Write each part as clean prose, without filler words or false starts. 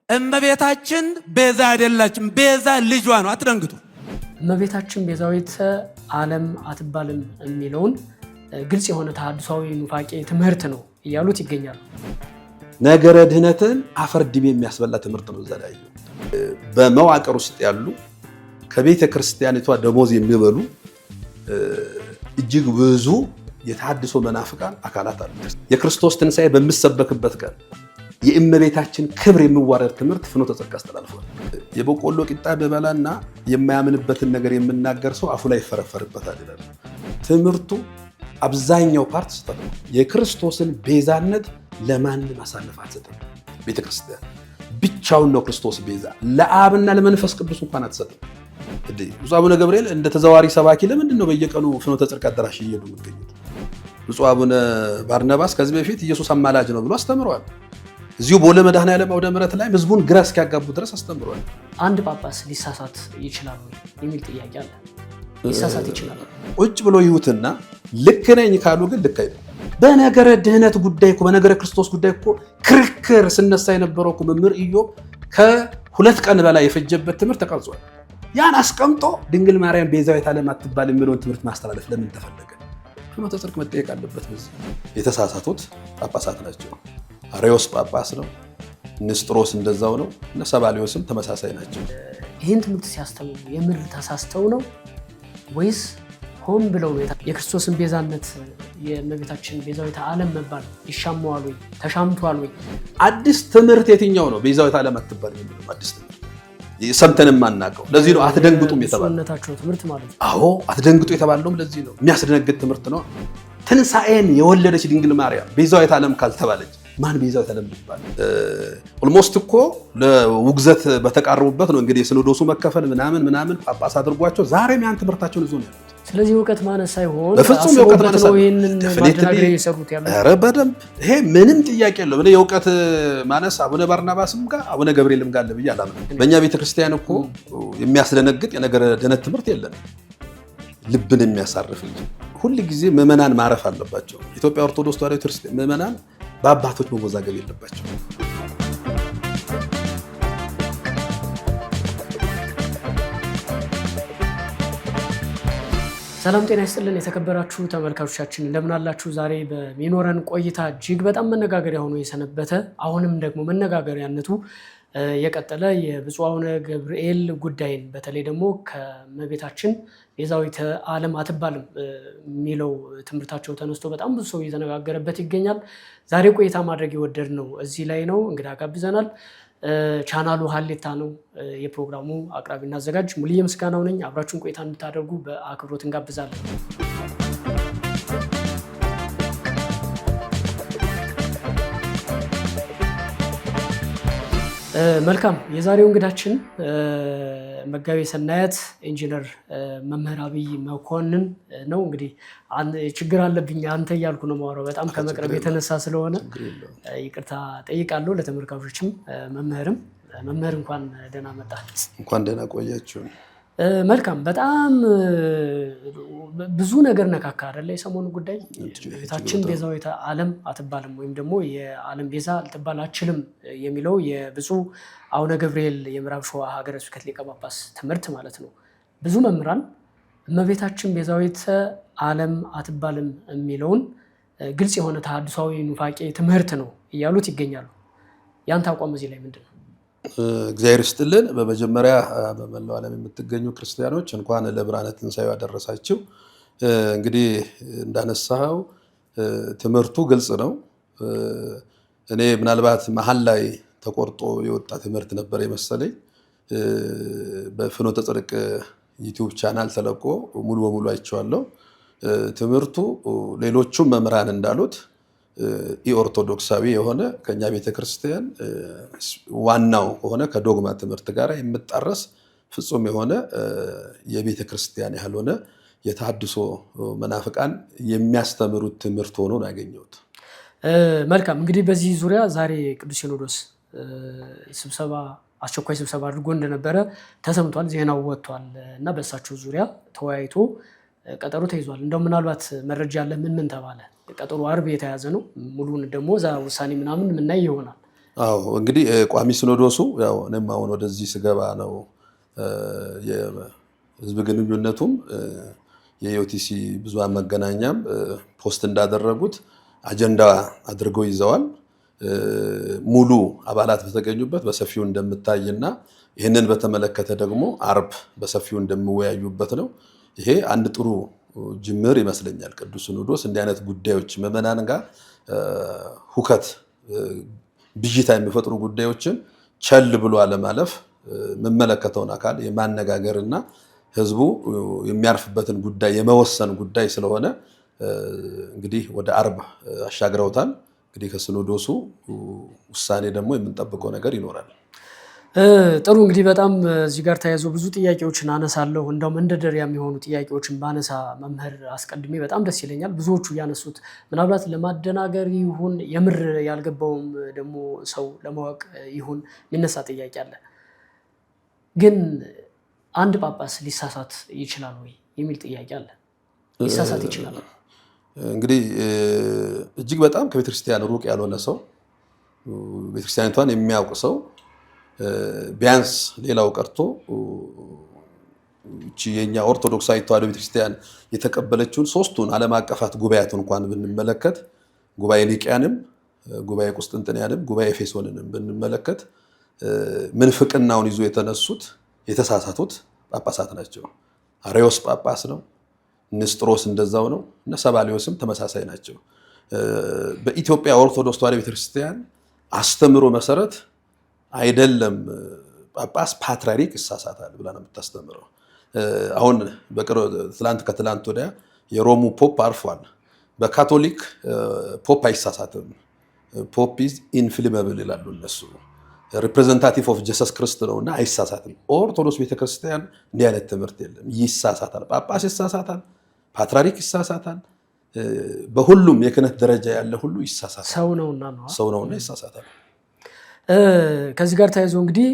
እመቤታችን ቤዛ አይደላችም። ቤዛ ልጇ ነው። አትደንግጡ። እመቤታችን ቤዛዊተ ዓለም አትባልም የሚለውን ግልጽ የሆነ ተሐድሷዊ ኑፋቄ ትምህርት ነው እያሉት ይገኛሉ። ነገረ ድህነትን አፈርድሜ የሚያስበላ ትምህርት ነው። ዘላዩ በመዋቅር ውስጥ ያሉ ከቤተ ክርስቲያኒቷ ደሞዝ የሚበሉ እጅግ ብዙ የተሐድሶ መናፍቃን አካላት አሉ። የክርስቶስ ትንሣኤ በሚሰበክበት ቀን የእመቤታችን ክብር የሚዋረድ ትምህርት ፍኖተ ጽድቅ አስተላልፏል። የበቆሎ ቂጣ በበላና የማያምንበትን ነገር የምናገር ሰው አፉ ላይ ይፈረፈርበታል ይላል ትምህርቱ። አብዛኛው ፓርት ስህተት ነው። የክርስቶስን ቤዛነት ለማንም አሳልፋ አትሰጥም። ቤተክርስቲያን ብቻውን ነው ክርስቶስ ቤዛ። ለአብና ለመንፈስ ቅዱስ እንኳን አትሰጥም። ብፁዕ አቡነ ገብርኤል እንደ ተዘዋሪ ሰባኪ ለምንድን ነው በየቀኑ ፍኖተ ጽድቅ አዳራሽ እየሄዱ የሚገኙት? ብፁዕ አቡነ ባርናባስ ከዚህ በፊት ኢየሱስ አማላጅ ነው ብሎ አስተምረዋል። እዚሁ ቦሌ መድኃኔዓለም አውደ ምሕረት ላይ ህዝቡን ግራ እስኪያጋቡ ድረስ አስተምረዋል። አንድ ጳጳስ ሊሳሳት ይችላል የሚል ጥያቄ አለ። ሊሳሳት ይችላል። ቁጭ ብሎ ይሁትና ልክ ነኝ ካሉ ግን ልክ አይደለም። በነገረ ድህነት ጉዳይ እኮ በነገረ ክርስቶስ ጉዳይ እኮ ክርክር ስነሳ የነበረው እኮ መምህር ኢዮብ ከ2 ቀን በላይ የፈጀበት ትምህርት ተቀርጿል። ያን አስቀምጦ ድንግል ማርያም ቤዛዊተ ዓለም አትባል የሚለውን ትምህርት ማስተላለፍ ለምን ተፈለገ? ፍኖተ ጽድቅ መጠየቅ አለበት። በዚህ የተሳሳቱት ጳጳሳት ናቸው። አሬዎስ ጳጳስ ነው። ንስጥሮስ እንደዛው ነው። እነ ሰባሊዮስም ተመሳሳይ ናቸው። ይህን ትምህርት ሲያስተምሩ የምር ተሳስተው ነው ወይስ ሆን ብለው የክርስቶስን ቤዛነት የእመቤታችን ቤዛዊተ ዓለም መባል ይሻማዋል ወይ ተሻምቷል ወይ? አዲስ ትምህርት የትኛው ነው? ቤዛዊተ ዓለም አትባል የሚለው አዲስ ትምህርት ሰምተን የማናውቀው። ለዚህ ነው አትደንግጡም የተባለው። ትምህርት ማለት ነው። አዎ አትደንግጡ የተባለውም ለዚህ ነው። የሚያስደነግጥ ትምህርት ነው። ትንሣኤን የወለደች ድንግል ማርያም ቤዛዊተ ዓለም ካልተባለች ማን ቤዛዊተ ዓለም ይባላል? ኦልሞስት እኮ ለውግዘት በተቃረቡበት ነው እንግዲህ የሲኖዶሱ መከፈል ምናምን ጳጳስ አድርጓቸው ዛሬም ያን ትምህርታቸውን ይዞ ነው ያሉት። ስለዚህ እውቀት ማነስ ሳይሆን በፍጹም የእውቀት ማነስ ነው ይሄንን ማድረግ የሰሩት ያለው። ኧረ በደንብ ይሄ ምንም ጥያቄ የለውም። እኔ የእውቀት ማነስ አቡነ ባርናባስም ጋር አቡነ ገብርኤልም ጋር አለ ብዬ አላምንም። በእኛ ቤተክርስቲያን እኮ የሚያስደነግጥ የነገረ ድህነት ትምህርት የለም። ልብን የሚያሳርፍ እንጂ ሁል ጊዜ ምዕመናን ማረፍ አለባቸው። ኢትዮጵያ ኦርቶዶክስ ተዋሕዶ ቤተክርስቲያን ምዕመናን በአባቶች መወዛገብ የለባቸው። ሰላም ጤና ይስጥልን የተከበራችሁ ተመልካቾቻችን እንደምን አላችሁ? ዛሬ በሚኖረን ቆይታ እጅግ በጣም መነጋገሪያ ሆኖ የሰነበተ አሁንም ደግሞ መነጋገሪያነቱ የቀጠለ የብፁዕ አቡነ ገብርኤል ጉዳይን በተለይ ደግሞ ከእመቤታችን ቤዛዊተ ዓለም አትባልም የሚለው ትምህርታቸው ተነስቶ በጣም ብዙ ሰው እየተነጋገረበት ይገኛል። ዛሬ ቆይታ ማድረግ የወደድነው እዚህ ላይ ነው። እንግዳ ጋብዘናል። ቻናሉ ሀሌታ ነው። የፕሮግራሙ አቅራቢና አዘጋጅ ሙሉዬ ምስጋናው ነኝ። አብራችሁን ቆይታ እንድታደርጉ በአክብሮት እንጋብዛለን። መልካም። የዛሬው እንግዳችን መጋቤ ሰናያት ኢንጂነር መምህር አብይ መኮንን ነው። እንግዲህ ችግር አለብኝ አንተ እያልኩ ነው የማወራው በጣም ከመቅረብ የተነሳ ስለሆነ ይቅርታ ጠይቃለሁ። ለተመልካቾችም መምህርም መምህር እንኳን ደህና መጣ። እንኳን ደህና ቆያችሁ። መልካም። በጣም ብዙ ነገር ነካካ አይደለ? የሰሞኑ ጉዳይ ቤታችን ቤዛዊተ ዓለም አትባልም ወይም ደግሞ የዓለም ቤዛ ልትባል አትችልም የሚለው የብፁዕ አቡነ ገብርኤል የምዕራብ ሸዋ ሀገረ ስብከት ሊቀ ጳጳስ ትምህርት ማለት ነው። ብዙ መምህራን እመቤታችን ቤዛዊተ ዓለም አትባልም የሚለውን ግልጽ የሆነ ተሐድሷዊ ኑፋቄ ትምህርት ነው እያሉት ይገኛሉ። ያንተ አቋም እዚህ ላይ ምንድን ነው? እግዚአብሔር ይስጥልን። በመጀመሪያ በመላው ዓለም የምትገኙ ክርስቲያኖች እንኳን ለብርሃነ ትንሣኤው ያደረሳችሁ። እንግዲህ እንዳነሳኸው ትምህርቱ ግልጽ ነው። እኔ ምናልባት መሀል ላይ ተቆርጦ የወጣ ትምህርት ነበር የመሰለኝ። በፍኖተ ጽድቅ ዩቲዩብ ቻናል ተለቆ ሙሉ በሙሉ አይቼዋለሁ። ትምህርቱ ሌሎቹም መምህራን እንዳሉት ኢኦርቶዶክሳዊ የሆነ ከኛ ቤተክርስቲያን ዋናው ከሆነ ከዶግማ ትምህርት ጋር የምጣረስ ፍጹም የሆነ የቤተክርስቲያን ያልሆነ የተሐድሶ መናፍቃን የሚያስተምሩት ትምህርት ሆኖ ነው ያገኘሁት። መልካም። እንግዲህ በዚህ ዙሪያ ዛሬ ቅዱስ ሲኖዶስ አስቸኳይ ስብሰባ አድርጎ እንደነበረ ተሰምቷል። ዜናው ወጥቷል እና በእሳቸው ዙሪያ ተወያይቶ ቀጠሮ ተይዟል። እንደው ምናልባት መረጃ ያለ ምን ተባለ? ቀጠሮ አርብ የተያዘ ነው። ሙሉን ደግሞ እዛ ውሳኔ ምናምን ምናይ ይሆናል። አዎ እንግዲህ ቋሚ ሲኖዶሱ ያው እኔም አሁን ወደዚህ ስገባ ነው የህዝብ ግንኙነቱም የዩቲሲ ብዙሃን መገናኛም ፖስት እንዳደረጉት አጀንዳ አድርገው ይዘዋል። ሙሉ አባላት በተገኙበት በሰፊው እንደምታይና ይህንን በተመለከተ ደግሞ አርብ በሰፊው እንደምወያዩበት ነው። ይሄ አንድ ጥሩ ጅምር ይመስለኛል። ቅዱስ ሲኖዶስ እንዲህ አይነት ጉዳዮች ምዕመናን ጋር ሁከት ብዥታ የሚፈጥሩ ጉዳዮችን ቸል ብሎ አለማለፍ መመለከተውን አካል የማነጋገርና ህዝቡ የሚያርፍበትን ጉዳይ የመወሰን ጉዳይ ስለሆነ እንግዲህ ወደ አርብ አሻግረውታል። እንግዲህ ከሲኖዶሱ ውሳኔ ደግሞ የምንጠብቀው ነገር ይኖራል። ጥሩ እንግዲህ በጣም እዚህ ጋር ተያይዞ ብዙ ጥያቄዎችን አነሳለሁ። እንደው መንደርደሪያ የሚሆኑ ጥያቄዎችን ባነሳ መምህር አስቀድሜ በጣም ደስ ይለኛል። ብዙዎቹ ያነሱት ምናልባት ለማደናገር ይሁን የምር ያልገባውም ደግሞ ሰው ለማወቅ ይሁን የሚነሳ ጥያቄ አለ። ግን አንድ ጳጳስ ሊሳሳት ይችላል ወይ የሚል ጥያቄ አለ። ሊሳሳት ይችላል? እንግዲህ እጅግ በጣም ከቤተክርስቲያን ሩቅ ያልሆነ ሰው ቤተክርስቲያኒቷን የሚያውቅ ሰው ቢያንስ ሌላው ቀርቶ እቺ የኛ ኦርቶዶክሳዊ ተዋሕዶ ቤተክርስቲያን የተቀበለችውን ሶስቱን ዓለም አቀፋት ጉባኤያት እንኳን ብንመለከት ጉባኤ ኒቅያንም፣ ጉባኤ ቁስጥንጥንያንም፣ ጉባኤ ኤፌሶንንም ብንመለከት ምንፍቅናውን ይዞ የተነሱት የተሳሳቱት ጳጳሳት ናቸው። አሬዎስ ጳጳስ ነው። ንስጥሮስ እንደዛው ነው። እና ሰባሊዮስም ተመሳሳይ ናቸው። በኢትዮጵያ ኦርቶዶክስ ተዋሕዶ ቤተክርስቲያን አስተምሮ መሰረት አይደለም ጳጳስ ፓትርያርክ ይሳሳታል ብላ ነው የምታስተምረው። አሁን ከትላንት ወዲያ የሮሙ ፖፕ አርፏል። በካቶሊክ ፖፕ አይሳሳትም። ፖፕ ኢዝ ኢንፍሊመብል ይላሉ እነሱ። ሪፕሬዘንታቲቭ ኦፍ ጂሰስ ክርስት ነውና አይሳሳትም። ኦርቶዶክስ ቤተክርስቲያን እንዲህ አይነት ትምህርት የለም። ይሳሳታል። ጳጳስ ይሳሳታል፣ ፓትርያርክ ይሳሳታል። በሁሉም የክህነት ደረጃ ያለ ሁሉ ይሳሳታል። ሰው ነውና ይሳሳታል። ከዚህ ጋር ተያይዞ እንግዲህ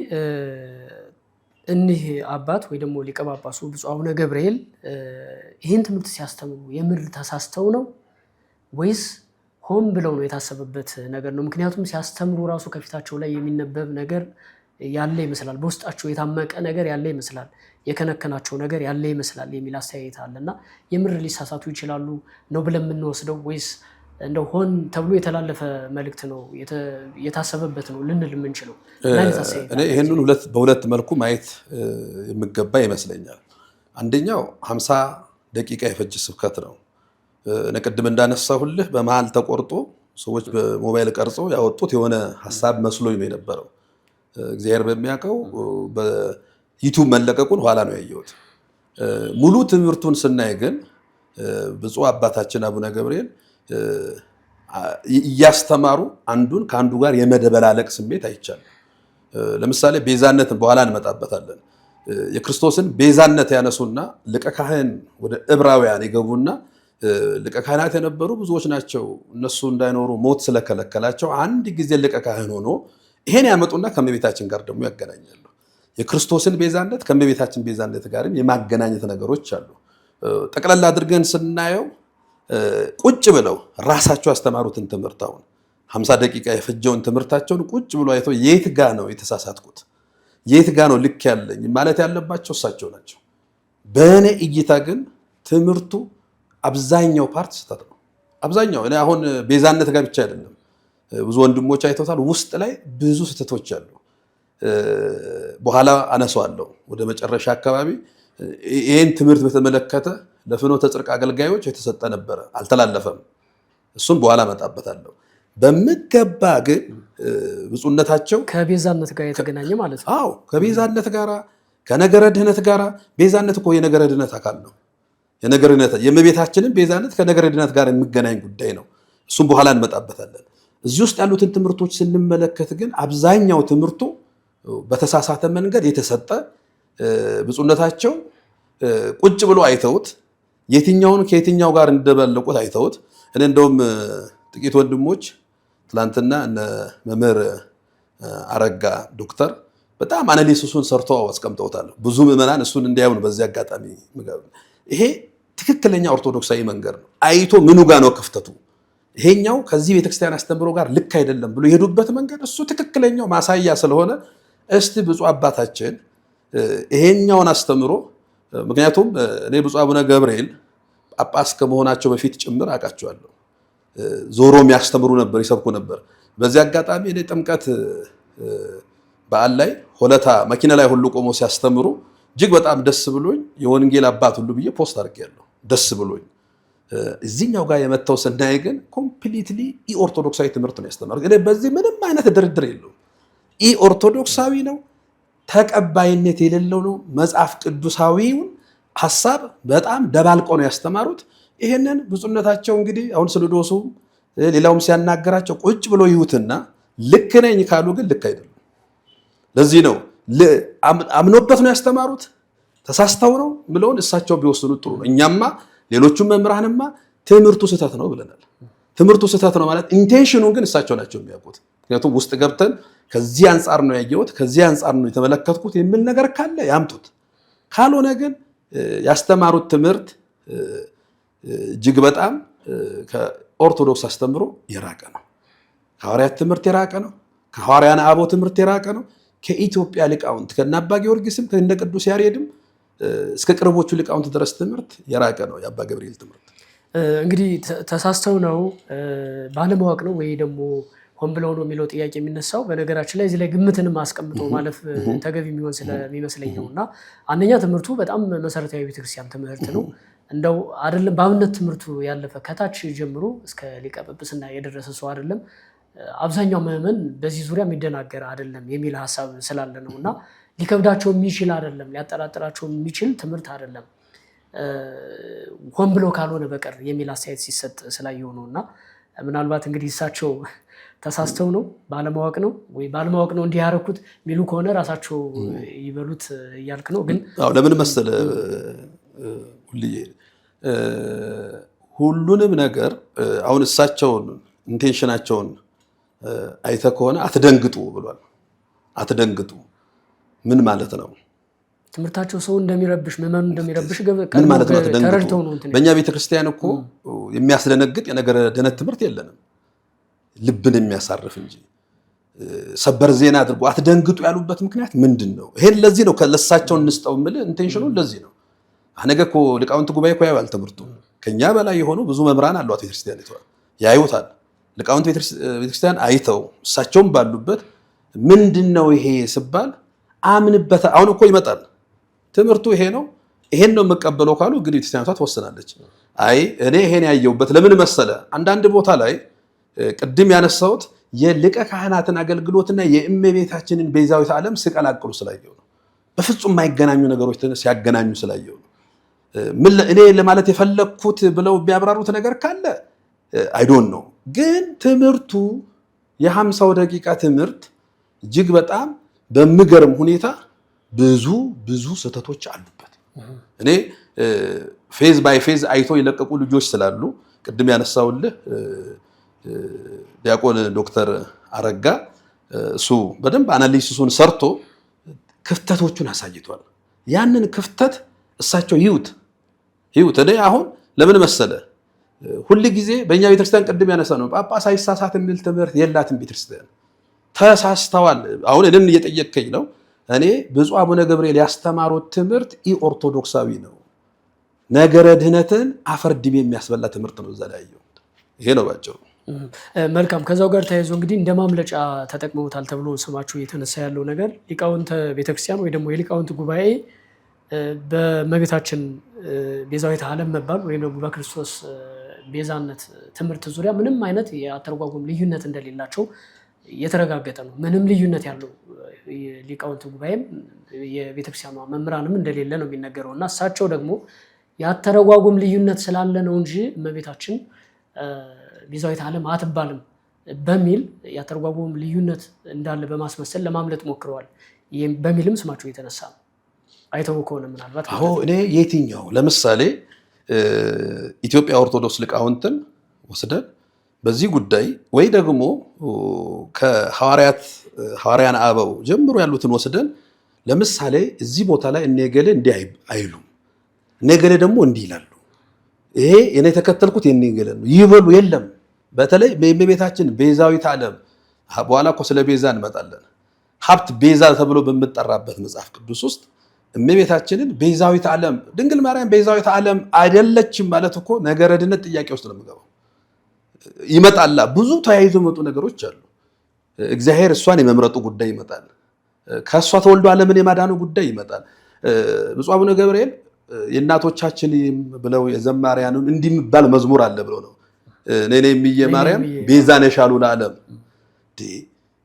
እኒህ አባት ወይ ደግሞ ሊቀ ጳጳሱ ብፁዕ አቡነ ገብርኤል ይህን ትምህርት ሲያስተምሩ የምር ተሳስተው ነው ወይስ ሆን ብለው ነው የታሰበበት ነገር ነው? ምክንያቱም ሲያስተምሩ ራሱ ከፊታቸው ላይ የሚነበብ ነገር ያለ ይመስላል፣ በውስጣቸው የታመቀ ነገር ያለ ይመስላል፣ የከነከናቸው ነገር ያለ ይመስላል የሚል አስተያየት አለና የምር ሊሳሳቱ ይችላሉ ነው ብለን የምንወስደው ወይስ እንደው ሆን ተብሎ የተላለፈ መልእክት ነው የታሰበበት ነው ልንል የምንችለው? እኔ ይህንን በሁለት መልኩ ማየት የሚገባ ይመስለኛል። አንደኛው 50 ደቂቃ የፈጅ ስብከት ነው። ቅድም እንዳነሳሁልህ በመሀል ተቆርጦ ሰዎች በሞባይል ቀርጾ ያወጡት የሆነ ሀሳብ መስሎኝ ነው የነበረው። እግዚአብሔር በሚያውቀው በዩቲዩብ መለቀቁን ኋላ ነው ያየሁት። ሙሉ ትምህርቱን ስናይ ግን ብፁዕ አባታችን አቡነ ገብርኤል እያስተማሩ አንዱን ከአንዱ ጋር የመደበላለቅ ስሜት አይቻልም። ለምሳሌ ቤዛነትን በኋላ እንመጣበታለን። የክርስቶስን ቤዛነት ያነሱና ሊቀ ካህን ወደ ዕብራውያን ይገቡና ሊቀ ካህናት የነበሩ ብዙዎች ናቸው። እነሱ እንዳይኖሩ ሞት ስለከለከላቸው አንድ ጊዜ ሊቀ ካህን ሆኖ ይሄን ያመጡና ከእመቤታችን ጋር ደግሞ ያገናኛሉ። የክርስቶስን ቤዛነት ከእመቤታችን ቤዛነት ጋርም የማገናኘት ነገሮች አሉ። ጠቅላላ አድርገን ስናየው ቁጭ ብለው ራሳቸው ያስተማሩትን ትምህርት አሁን 50 ደቂቃ የፈጀውን ትምህርታቸውን ቁጭ ብሎ አይተው የት ጋ ነው የተሳሳትኩት፣ የት ጋ ነው ልክ ያለኝ ማለት ያለባቸው እሳቸው ናቸው። በእኔ እይታ ግን ትምህርቱ አብዛኛው ፓርት ስህተት ነው። አብዛኛው እኔ አሁን ቤዛነት ጋር ብቻ አይደለም፣ ብዙ ወንድሞች አይተውታል። ውስጥ ላይ ብዙ ስህተቶች አሉ። በኋላ አነሳዋለሁ ወደ መጨረሻ አካባቢ። ይህን ትምህርት በተመለከተ ለፍኖተ ጽድቅ አገልጋዮች የተሰጠ ነበረ፣ አልተላለፈም። እሱን በኋላ መጣበታለሁ። በሚገባ ግን ብፁዕነታቸው ከቤዛነት ጋር የተገናኘ ማለት ነው። አዎ ከቤዛነት ጋር ከነገረ ድህነት ጋር። ቤዛነት እኮ የነገረ ድህነት አካል ነው። የነገረ ድህነት የእመቤታችንን ቤዛነት ከነገረ ድህነት ጋር የሚገናኝ ጉዳይ ነው። እሱም በኋላ እንመጣበታለን። እዚህ ውስጥ ያሉትን ትምህርቶች ስንመለከት ግን አብዛኛው ትምህርቱ በተሳሳተ መንገድ የተሰጠ ብፁዕነታቸው ቁጭ ብሎ አይተውት የትኛውን ከየትኛው ጋር እንደበለቁት አይተውት። እኔ እንደውም ጥቂት ወንድሞች ትላንትና እነ መምህር አረጋ ዶክተር በጣም አናሊሲሱን ሰርተው አስቀምጠውታል። ብዙ ምዕመናን እሱን እንዲያዩ ነው በዚህ አጋጣሚ ምጋብ። ይሄ ትክክለኛ ኦርቶዶክሳዊ መንገድ ነው። አይቶ ምኑ ጋር ነው ክፍተቱ፣ ይሄኛው ከዚህ ቤተክርስቲያን አስተምሮ ጋር ልክ አይደለም ብሎ የሄዱበት መንገድ እሱ ትክክለኛው ማሳያ ስለሆነ እስቲ ብፁዕ አባታችን ይሄኛውን አስተምሮ ምክንያቱም እኔ ብፁዕ አቡነ ገብርኤል ጳጳስ ከመሆናቸው በፊት ጭምር አውቃቸዋለሁ። ዞሮ የሚያስተምሩ ነበር፣ ይሰብኩ ነበር። በዚህ አጋጣሚ እኔ ጥምቀት በዓል ላይ ሆለታ መኪና ላይ ሁሉ ቆሞ ሲያስተምሩ እጅግ በጣም ደስ ብሎኝ የወንጌል አባት ሁሉ ብዬ ፖስት አድርጌያለሁ። ደስ ብሎኝ እዚህኛው ጋር የመጣው ስናይ ግን ኮምፕሊትሊ ኦርቶዶክሳዊ ትምህርት ነው ያስተማሩት። እኔ በዚህ ምንም አይነት ድርድር የለውም። ኦርቶዶክሳዊ ነው፣ ተቀባይነት የሌለው ነው። መጽሐፍ ቅዱሳዊውን ሐሳብ በጣም ደባልቀው ነው ያስተማሩት። ይሄንን ብፁዕነታቸው እንግዲህ አሁን ሲኖዶሱ ሌላውም ሲያናገራቸው ቁጭ ብሎ ይሁትና ልክ ነኝ ካሉ ግን ልክ አይደለም። ለዚህ ነው አምኖበት ነው ያስተማሩት፣ ተሳስተው ነው ብለውን እሳቸው ቢወስኑ ጥሩ ነው። እኛማ ሌሎቹም መምህራንማ ትምህርቱ ስህተት ነው ብለናል። ትምህርቱ ስህተት ነው ማለት ኢንቴንሽኑን ግን እሳቸው ናቸው የሚያውቁት። ምክንያቱም ውስጥ ገብተን ከዚህ አንጻር ነው ያየሁት፣ ከዚህ አንጻር ነው የተመለከትኩት የሚል ነገር ካለ ያምጡት። ካልሆነ ግን ያስተማሩት ትምህርት እጅግ በጣም ከኦርቶዶክስ አስተምሮ የራቀ ነው። ከሐዋርያት ትምህርት የራቀ ነው። ከሐዋርያን አበው ትምህርት የራቀ ነው። ከኢትዮጵያ ሊቃውንት ከነ አባ ጊዮርጊስም ከነ ቅዱስ ያሬድም እስከ ቅርቦቹ ሊቃውንት ድረስ ትምህርት የራቀ ነው የአባ ገብርኤል ትምህርት። እንግዲህ ተሳስተው ነው ባለማወቅ ነው ወይ ደግሞ ሆን ብለው ነው የሚለው ጥያቄ የሚነሳው። በነገራችን ላይ እዚህ ላይ ግምትንም አስቀምጦ ማለፍ ተገቢ የሚሆን ስለሚመስለኝ ነው። እና አንደኛ ትምህርቱ በጣም መሰረታዊ ቤተክርስቲያን ትምህርት ነው። እንደው አይደለም በአብነት ትምህርቱ ያለፈ ከታች ጀምሮ እስከ ሊቀ ጵጵስና የደረሰ ሰው አይደለም አብዛኛው ምዕመን በዚህ ዙሪያ የሚደናገር አይደለም የሚል ሀሳብ ስላለ ነው። እና ሊከብዳቸው የሚችል አይደለም፣ ሊያጠራጥራቸው የሚችል ትምህርት አይደለም ሆን ብሎ ካልሆነ በቀር የሚል አስተያየት ሲሰጥ ስላየው ነው። እና ምናልባት እንግዲህ እሳቸው ተሳስተው ነው ባለማወቅ ነው ወይ ባለማወቅ ነው እንዲህ ያደረኩት የሚሉ ከሆነ ራሳቸው ይበሉት እያልክ ነው። ግን ለምን መሰለ ሁሉንም ነገር አሁን እሳቸውን ኢንቴንሽናቸውን አይተ ከሆነ አትደንግጡ ብሏል። አትደንግጡ ምን ማለት ነው? ትምህርታቸው ሰው እንደሚረብሽ ምዕመኑ እንደሚረብሽ ምን ማለት ነው? አትደንግጡ። በእኛ ቤተክርስቲያን እኮ የሚያስደነግጥ የነገረ ድነት ትምህርት የለንም፣ ልብን የሚያሳርፍ እንጂ። ሰበር ዜና አድርጎ አትደንግጡ ያሉበት ምክንያት ምንድን ነው? ይሄን ለዚህ ነው ለእሳቸው እንስጠው የምልህ ኢንቴንሽኑ ለዚህ ነው። አነገ እኮ ሊቃውንት ጉባኤ እኮ ያያል ትምህርቱ። ከኛ በላይ የሆኑ ብዙ መምህራን አሏት ቤተክርስቲያን ያዩታል። ሊቃውንት ቤተክርስቲያን አይተው እሳቸውም ባሉበት ምንድነው ይሄ ሲባል አምንበት። አሁን እኮ ይመጣል ትምህርቱ ይሄ ነው ይሄን ነው የምቀበለው ካሉ እንግዲህ ቤተክርስቲያኗ ትወስናለች። አይ እኔ ይሄን ያየሁበት ለምን መሰለ አንዳንድ ቦታ ላይ ቅድም ያነሳሁት የሊቀ ካህናትን አገልግሎትና የእመቤታችንን ቤዛዊት ዓለም ሲቀላቅሉ ስላየው ነው። በፍጹም የማይገናኙ ነገሮች ሲያገናኙ ስላየው ነው። እኔ ለማለት የፈለኩት ብለው ቢያብራሩት ነገር ካለ አይዶን ነው። ግን ትምህርቱ የ50 ደቂቃ ትምህርት እጅግ በጣም በሚገርም ሁኔታ ብዙ ስህተቶች አሉበት። እኔ ፌዝ ባይ ፌዝ አይቶ የለቀቁ ልጆች ስላሉ ቅድም ያነሳውልህ ዲያቆን ዶክተር አረጋ እሱ በደንብ አናሊሲሱን ሰርቶ ክፍተቶቹን አሳይቷል። ያንን ክፍተት እሳቸው ይዩት። እኔ አሁን ለምን መሰለ ሁል ጊዜ በእኛ ቤተክርስቲያን ቅድም ያነሳ ነው ጳጳስ አይሳሳት የሚል ትምህርት የላትም ቤተክርስቲያን። ተሳስተዋል። አሁን እኔን እየጠየቀኝ ነው። እኔ ብፁዕ አቡነ ገብርኤል ያስተማሩት ትምህርት ኦርቶዶክሳዊ ነው። ነገረ ድህነትን አፈር ድሜ የሚያስበላ ትምህርት ነው እዛ ላይ ያየሁት። ይሄ ነው ባጭሩ። መልካም። ከዛው ጋር ተያይዞ እንግዲህ እንደ ማምለጫ ተጠቅመውታል ተብሎ ስማቸው እየተነሳ ያለው ነገር ሊቃውንተ ቤተክርስቲያን ወይ ደግሞ የሊቃውንት ጉባኤ በእመቤታችን ቤዛዊተ ዓለም መባል ወይም ደግሞ በክርስቶስ ቤዛነት ትምህርት ዙሪያ ምንም አይነት የአተረጓጎም ልዩነት እንደሌላቸው የተረጋገጠ ነው። ምንም ልዩነት ያለው ሊቃውንት ጉባኤም የቤተክርስቲያኗ መምህራንም እንደሌለ ነው የሚነገረው። እና እሳቸው ደግሞ የአተረጓጎም ልዩነት ስላለ ነው እንጂ እመቤታችን ቤዛዊተ ዓለም አትባልም በሚል የአተረጓጎም ልዩነት እንዳለ በማስመሰል ለማምለጥ ሞክረዋል በሚልም ስማቸው የተነሳ ነው። አይተው ከሆነ ምናልባት እኔ የትኛው ለምሳሌ ኢትዮጵያ ኦርቶዶክስ ሊቃውንትን ወስደን በዚህ ጉዳይ ወይ ደግሞ ከሐዋርያን አበው ጀምሮ ያሉትን ወስደን ለምሳሌ እዚህ ቦታ ላይ እነገሌ እንዲህ አይሉም፣ እነገሌ ደግሞ እንዲህ ይላሉ፣ ይሄ እኔ የተከተልኩት የነገሌ ነው ይበሉ የለም። በተለይ የእመቤታችን ቤዛዊት ዓለም በኋላ እኮ ስለ ቤዛ እንመጣለን። ሀብት ቤዛ ተብሎ በምትጠራበት መጽሐፍ ቅዱስ ውስጥ እመቤታችንን ቤዛዊት ዓለም ድንግል ማርያም ቤዛዊት ዓለም አይደለችም ማለት እኮ ነገረ ድነት ጥያቄ ውስጥ ነው የምገባው። ይመጣላ ብዙ ተያይዞ መጡ ነገሮች አሉ። እግዚአብሔር እሷን የመምረጡ ጉዳይ ይመጣል። ከእሷ ተወልዶ ዓለምን የማዳኑ ጉዳይ ይመጣል። ብፁዕ አቡነ ገብርኤል የእናቶቻችን ብለው የዘማሪያንም እንዲህ የሚባል መዝሙር አለ ብለው ነው እኔ የሚየ ማርያም ቤዛ ነሽ አሉ ለዓለም።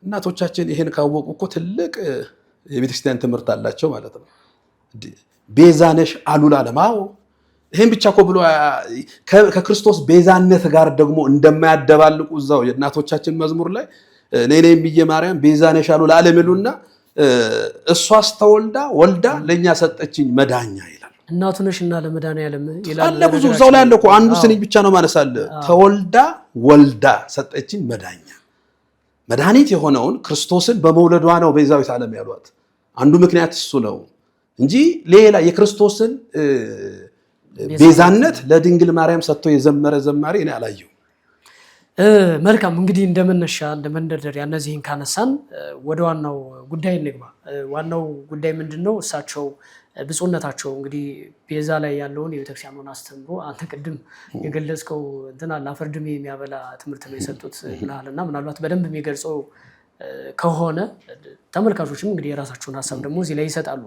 እናቶቻችን ይሄን ካወቁ እኮ ትልቅ የቤተክርስቲያን ትምህርት አላቸው ማለት ነው። ቤዛ ነሽ አሉ ለዓለም። አዎ ይሄን ብቻ እኮ ብሎ ከክርስቶስ ቤዛነት ጋር ደግሞ እንደማያደባልቁ እዛው የእናቶቻችን መዝሙር ላይ እኔ የሚየ ማርያም ቤዛ ነሽ አሉ ለዓለም ይሉና እሷስ ተወልዳ ወልዳ ለኛ ሰጠችኝ መዳኛ ይላል። እናቱ ነሽና ለመድኃኒዓለም ይላል አለ። ብዙ እዛው ላይ አለ እኮ አንዱ ስንኝ ብቻ ነው ማነሳለ። ተወልዳ ወልዳ ሰጠችኝ መዳኛ። መድኃኒት የሆነውን ክርስቶስን በመውለዷ ነው ቤዛዊት ዓለም ያሏት። አንዱ ምክንያት እሱ ነው እንጂ ሌላ የክርስቶስን ቤዛነት ለድንግል ማርያም ሰጥቶ የዘመረ ዘማሪ እኔ አላየሁም። መልካም እንግዲህ እንደመነሻ እንደመንደርደሪያ እነዚህን ካነሳን ወደ ዋናው ጉዳይ እንግባ። ዋናው ጉዳይ ምንድነው? እሳቸው ብፁዕነታቸው እንግዲህ ቤዛ ላይ ያለውን የቤተክርስቲያኑን አስተምሮ አንተ ቅድም የገለጽከው እንትና ላፈርድም የሚያበላ ትምህርት ነው የሰጡት ብለሃልና ምናልባት በደንብ የሚገልጸው ከሆነ ተመልካቾችም እንግዲህ የራሳቸውን ሀሳብ ደግሞ እዚህ ላይ ይሰጣሉ።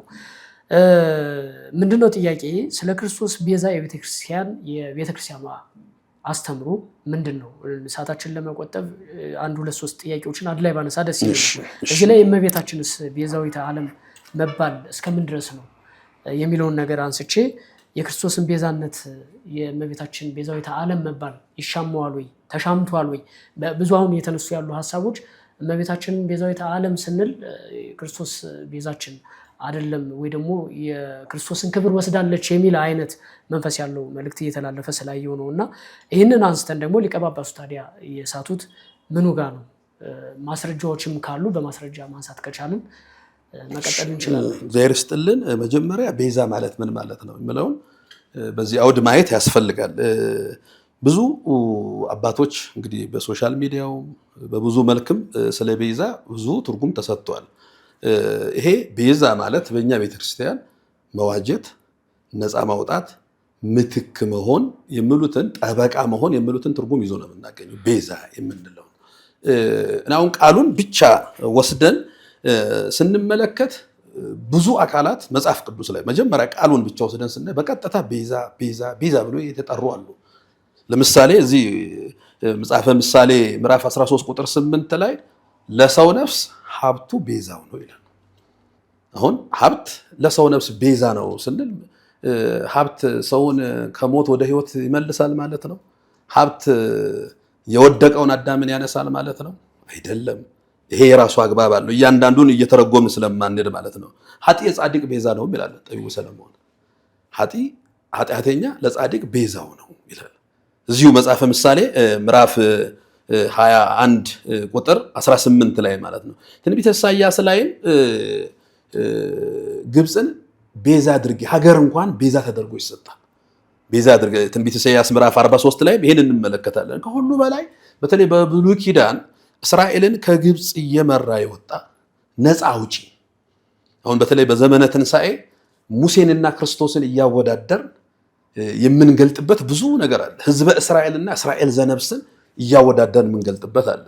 ምንድነው ጥያቄ ስለ ክርስቶስ ቤዛ የቤተክርስቲያኗ አስተምሮ ምንድን ነው? ሰዓታችንን ለመቆጠብ አንድ ሁለት ሶስት ጥያቄዎችን አንድ ላይ ባነሳ ደስ ይላል። እዚህ ላይ የእመቤታችንስ ቤዛዊተ ዓለም መባል እስከምን ድረስ ነው የሚለውን ነገር አንስቼ የክርስቶስን ቤዛነት የእመቤታችን ቤዛዊተ ዓለም መባል ይሻማዋል ወይ ተሻምቷል ወይ? ብዙ አሁን የተነሱ ያሉ ሀሳቦች እመቤታችንን ቤዛዊተ ዓለም ስንል ክርስቶስ ቤዛችን አይደለም ወይ ደግሞ የክርስቶስን ክብር ወስዳለች የሚል አይነት መንፈስ ያለው መልእክት እየተላለፈ ስላየው ነው። እና ይህንን አንስተን ደግሞ ሊቀ ጳጳሱ ታዲያ የሳቱት ምኑ ጋር ነው? ማስረጃዎችም ካሉ በማስረጃ ማንሳት ከቻልን መቀጠል እንችላለን። እግዚአብሔር ይስጥልን። መጀመሪያ ቤዛ ማለት ምን ማለት ነው የሚለውን በዚህ አውድ ማየት ያስፈልጋል። ብዙ አባቶች እንግዲህ በሶሻል ሚዲያው በብዙ መልክም ስለ ቤዛ ብዙ ትርጉም ተሰጥቷል። ይሄ ቤዛ ማለት በእኛ ቤተክርስቲያን መዋጀት፣ ነፃ ማውጣት፣ ምትክ መሆን የሚሉትን ጠበቃ መሆን የሚሉትን ትርጉም ይዞ ነው የምናገኘው ቤዛ የምንለው። አሁን ቃሉን ብቻ ወስደን ስንመለከት ብዙ አካላት መጽሐፍ ቅዱስ ላይ መጀመሪያ ቃሉን ብቻ ወስደን ስናይ በቀጥታ ቤዛ ቤዛ ቤዛ ብሎ የተጠሩ አሉ። ለምሳሌ እዚህ መጽሐፈ ምሳሌ ምዕራፍ 13 ቁጥር 8 ላይ ለሰው ነፍስ ሀብቱ ቤዛው ነው ይላል። አሁን ሀብት ለሰው ነፍስ ቤዛ ነው ስንል ሀብት ሰውን ከሞት ወደ ሕይወት ይመልሳል ማለት ነው? ሀብት የወደቀውን አዳምን ያነሳል ማለት ነው? አይደለም። ይሄ የራሱ አግባብ አለው። እያንዳንዱን እየተረጎምን ስለማንሄድ ማለት ነው። ኃጢ የጻድቅ ቤዛ ነው ይላል ጠቢቡ ሰለሞን። ኃጢአተኛ ለጻድቅ ቤዛው ነው ይላል እዚሁ መጽሐፈ ምሳሌ ምዕራፍ 21 ቁጥር 18 ላይ ማለት ነው። ትንቢተ ኢሳይያስ ላይም ግብፅን ቤዛ አድርጌ ሀገር እንኳን ቤዛ ተደርጎ ይሰጣል። ቤዛ አድርጌ ትንቢተ ኢሳይያስ ምዕራፍ 43 ላይ ይሄን እንመለከታለን። ከሁሉ በላይ በተለይ በብሉይ ኪዳን እስራኤልን ከግብፅ እየመራ የወጣ ነፃ አውጪ። አሁን በተለይ በዘመነ ትንሣኤ ሙሴንና ክርስቶስን እያወዳደር የምንገልጥበት ብዙ ነገር አለ። ህዝበ እስራኤልና እስራኤል ዘነብስን እያወዳደር የምንገልጥበት አለ።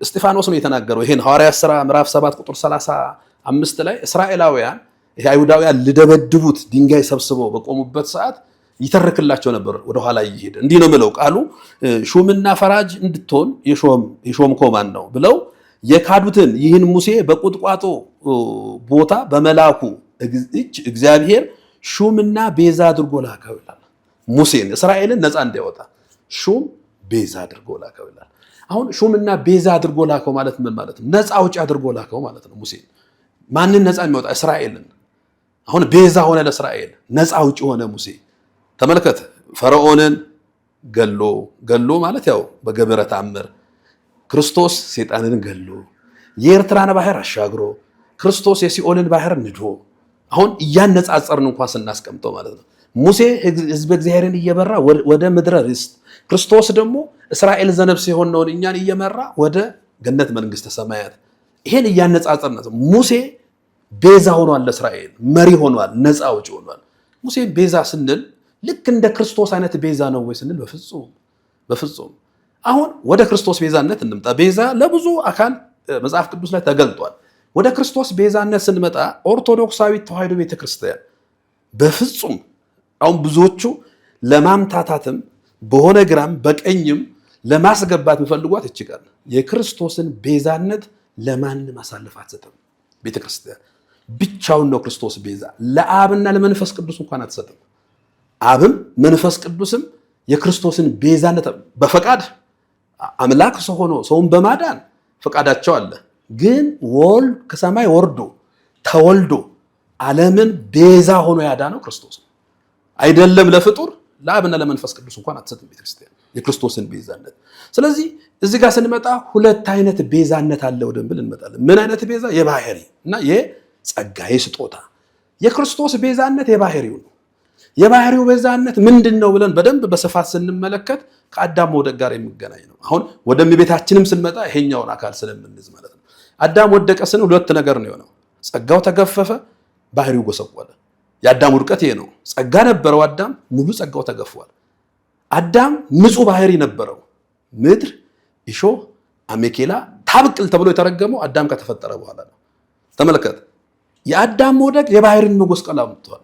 እስጢፋኖስ ነው የተናገረው ይሄን ሐዋርያት ሥራ ምዕራፍ 7 ቁጥር 35 ላይ እስራኤላውያን አይሁዳውያን ልደበድቡት ድንጋይ ሰብስበው በቆሙበት ሰዓት ይተርክላቸው ነበር። ወደ ኋላ ይሄድ እንዲህ ነው ምለው ቃሉ ሹምና ፈራጅ እንድትሆን የሾምከው ማን ነው ብለው የካዱትን ይህን ሙሴ በቁጥቋጦ ቦታ በመላኩ እግዚአብሔር ሹምና ቤዛ አድርጎ ላከው ይላል። ሙሴን እስራኤልን ነፃ እንዲያወጣ ሹም ቤዛ አድርጎ ላከው ይላል። አሁን ሹምና ቤዛ አድርጎ ላከው ማለት ምን ማለት ነው? ነፃ አውጪ አድርጎ ላከው ማለት ነው። ሙሴን ማንን ነፃ የሚያወጣ? እስራኤልን። አሁን ቤዛ ሆነ ለእስራኤል፣ ነፃ አውጪ ሆነ ሙሴ። ተመልከት፣ ፈርዖንን ገሎ ማለት ያው በገበረ ተአምር ክርስቶስ ሰይጣንን ገሎ የኤርትራን ባህር አሻግሮ ክርስቶስ የሲኦልን ባህር ንዶ አሁን እያነጻጸርን እንኳን ስናስቀምጠው ማለት ነው ሙሴ ሕዝበ እግዚአብሔርን እየመራ ወደ ምድረ ርስት፣ ክርስቶስ ደግሞ እስራኤል ዘነፍስ የሆነውን እኛን እየመራ ወደ ገነት መንግስተ ሰማያት። ይሄን እያነጻጸርን ነው። ሙሴ ቤዛ ሆኗል፣ ለእስራኤል መሪ ሆኗል፣ ነፃ አውጪ ሆኗል። ሙሴ ቤዛ ስንል ልክ እንደ ክርስቶስ አይነት ቤዛ ነው ወይ ስንል በፍጹም። አሁን ወደ ክርስቶስ ቤዛነት እንምጣ። ቤዛ ለብዙ አካል መጽሐፍ ቅዱስ ላይ ተገልጧል። ወደ ክርስቶስ ቤዛነት ስንመጣ ኦርቶዶክሳዊት ተዋሕዶ ቤተክርስቲያን በፍጹም አሁን ብዙዎቹ ለማምታታትም በሆነ ግራም በቀኝም ለማስገባት የሚፈልጓት ይችላል። የክርስቶስን ቤዛነት ለማንም አሳልፍ አትሰጥም። ቤተክርስቲያን ብቻውን ነው ክርስቶስ ቤዛ። ለአብና ለመንፈስ ቅዱስ እንኳን አትሰጥም። አብም መንፈስ ቅዱስም የክርስቶስን ቤዛነት በፈቃድ አምላክ ሰው ሆኖ ሰውን በማዳን ፈቃዳቸው አለ። ግን ወልድ ከሰማይ ወርዶ ተወልዶ ዓለምን ቤዛ ሆኖ ያዳነው ክርስቶስ ነው። አይደለም ለፍጡር ለአብና ለመንፈስ ቅዱስ እንኳን አትሰጥም ቤተክርስቲያን የክርስቶስን ቤዛነት። ስለዚህ እዚህ ጋር ስንመጣ ሁለት አይነት ቤዛነት አለ ወደንብል እንመጣለን። ምን አይነት ቤዛ? የባህሪ እና የጸጋ የስጦታ። የክርስቶስ ቤዛነት የባህሪው ነው። የባህሪው ቤዛነት ምንድን ነው ብለን በደንብ በስፋት ስንመለከት ከአዳም መውደቅ ጋር የሚገናኝ ነው። አሁን ወደ እመቤታችንም ስንመጣ ይሄኛውን አካል ስለምንይዝ ማለት ነው። አዳም ወደቀ ስንል ሁለት ነገር ነው የሆነው። ጸጋው ተገፈፈ፣ ባህሪው ጎሰቆለ። የአዳም ውድቀት ይሄ ነው። ጸጋ ነበረው አዳም፣ ሙሉ ጸጋው ተገፏል። አዳም ንጹህ ባህሪ ነበረው። ምድር እሾህ አሜኬላ ታብቅል ተብሎ የተረገመው አዳም ከተፈጠረ በኋላ ነው። ተመልከት፣ የአዳም መውደቅ የባህሪን መጎስቀል አምጥቷል።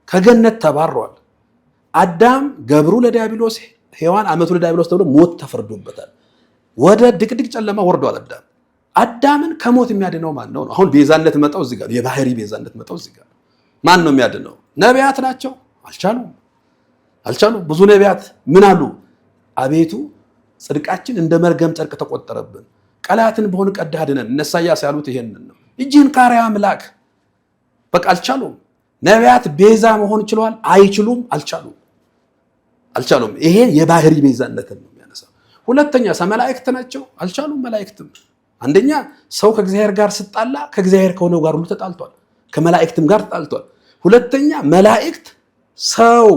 ከገነት ተባሯል። አዳም ገብሩ ለዲያብሎስ፣ ሔዋን ዓመቱ ለዲያብሎስ ተብሎ ሞት ተፈርዶበታል። ወደ ድቅድቅ ጨለማ ወርዷል አዳም። አዳምን ከሞት የሚያድነው ማን ነው? አሁን ቤዛነት መጣው እዚህ ጋር፣ የባህሪ ቤዛነት መጣው እዚህ ጋር። ማን ነው የሚያድነው? ነቢያት ናቸው። አልቻሉም። ብዙ ነቢያት ምን አሉ? አቤቱ ጽድቃችን እንደ መርገም ጨርቅ ተቆጠረብን፣ ቀላትን በሆነ ቀድህ አድነን። እነ ኢሳይያስ ያሉት ይሄንን ነው። እጅህን ካሪያ አምላክ። በቃ አልቻሉም። ነቢያት ቤዛ መሆን ችለዋል? አይችሉም። አልቻሉም። ይሄ የባህሪ ቤዛነትን ነው የሚያነሳው። ሁለተኛ መላእክት ናቸው። አልቻሉም። መላእክትም አንደኛ ሰው ከእግዚአብሔር ጋር ስጣላ ከእግዚአብሔር ከሆነው ጋር ሁሉ ተጣልቷል፣ ከመላእክትም ጋር ተጣልቷል። ሁለተኛ መላእክት ሰው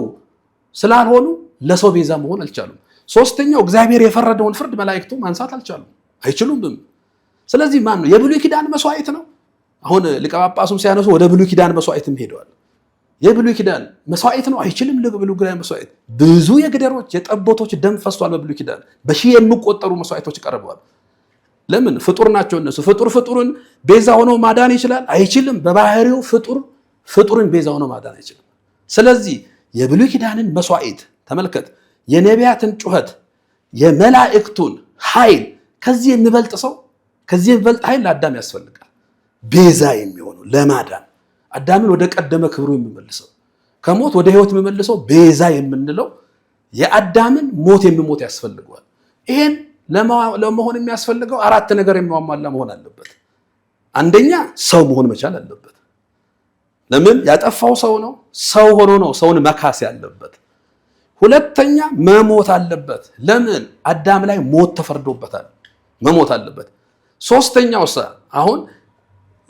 ስላልሆኑ ለሰው ቤዛ መሆን አልቻሉም። ሶስተኛው እግዚአብሔር የፈረደውን ፍርድ መላእክቱ ማንሳት አይችሉም። ስለዚህ ማን ነው? የብሉይ ኪዳን መስዋዕት ነው። አሁን ሊቀ ጳጳሱም ሲያነሱ ወደ ብሉይ ኪዳን መስዋዕትም ሄደዋል። የብሉይ ኪዳን መስዋዕት ነው አይችልም። ለብሉይ ኪዳን መስዋዕት ብዙ የግደሮች የጠቦቶች ደም ፈሷል። በብሉይ ኪዳን በሺህ የሚቆጠሩ መስዋዕቶች ቀርበዋል። ለምን? ፍጡር ናቸው እነሱ። ፍጡርን ቤዛ ሆኖ ማዳን ይችላል? አይችልም። በባህሪው ፍጡርን ቤዛ ሆኖ ማዳን አይችልም። ስለዚህ የብሉይ ኪዳንን መስዋዕት ተመልከት፣ የነቢያትን ጩኸት፣ የመላእክቱን ኃይል፣ ከዚህ የሚበልጥ ኃይል ለአዳም ያስፈልጋል። ቤዛ የሚሆነው ለማዳን አዳምን ወደ ቀደመ ክብሩ የሚመልሰው ከሞት ወደ ሕይወት የሚመልሰው ቤዛ የምንለው የአዳምን ሞት የሚሞት ያስፈልገዋል። ይሄን ለመሆን የሚያስፈልገው አራት ነገር የሚሟላ መሆን አለበት። አንደኛ ሰው መሆን መቻል አለበት። ለምን? ያጠፋው ሰው ነው። ሰው ሆኖ ነው ሰውን መካስ ያለበት። ሁለተኛ መሞት አለበት። ለምን? አዳም ላይ ሞት ተፈርዶበታል፣ መሞት አለበት። ሶስተኛው አሁን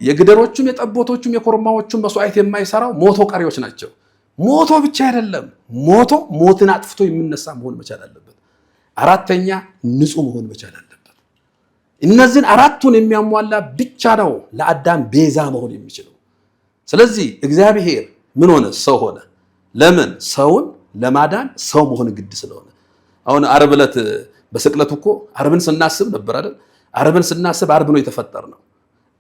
የግደሮቹም የጠቦቶቹም የኮርማዎቹም መስዋዕት የማይሰራው ሞቶ ቀሪዎች ናቸው። ሞቶ ብቻ አይደለም፣ ሞትን አጥፍቶ የሚነሳ መሆን መቻል አለበት። አራተኛ ንጹህ መሆን መቻል አለበት። እነዚህን አራቱን የሚያሟላ ብቻ ነው ለአዳም ቤዛ መሆን የሚችለው። ስለዚህ እግዚአብሔር ምን ሆነ? ሰው ሆነ። ለምን? ሰውን ለማዳን ሰው መሆን ግድ ስለሆነ። አሁን ዓርብ ዕለት በስቅለቱ እኮ ዓርብን ስናስብ ነበር አይደል? ዓርብን ስናስብ ዓርብ ነው የተፈጠርነው።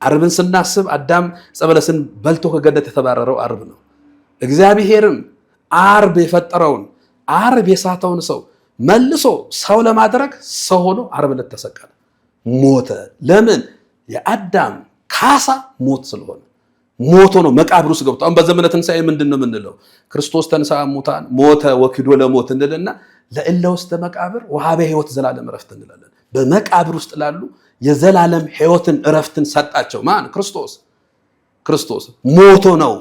ዓርብን ስናስብ አዳም ጸበለስን በልቶ ከገነት የተባረረው ዓርብ ነው። እግዚአብሔርም ዓርብ የፈጠረውን ዓርብ የሳተውን ሰው መልሶ ሰው ለማድረግ ሰው ሆኖ ዓርብ ዕለት ተሰቀለ፣ ሞተ። ለምን? የአዳም ካሳ ሞት ስለሆነ ሞቶ ነው መቃብር ውስጥ ገብቶ። አሁን በዘመነ ትንሣኤ ምንድን ነው የምንለው? ክርስቶስ ተንሥአ እሙታን ሞተ ወኪዶ ለሞት እንልና ለእለ ውስተ መቃብር ወሀበ ሕይወት ዘላለም ዕረፍት እንላለን። በመቃብር ውስጥ ላሉ የዘላለም ሕይወትን ዕረፍትን ሰጣቸው። ማን? ክርስቶስ ሞቶ ነው።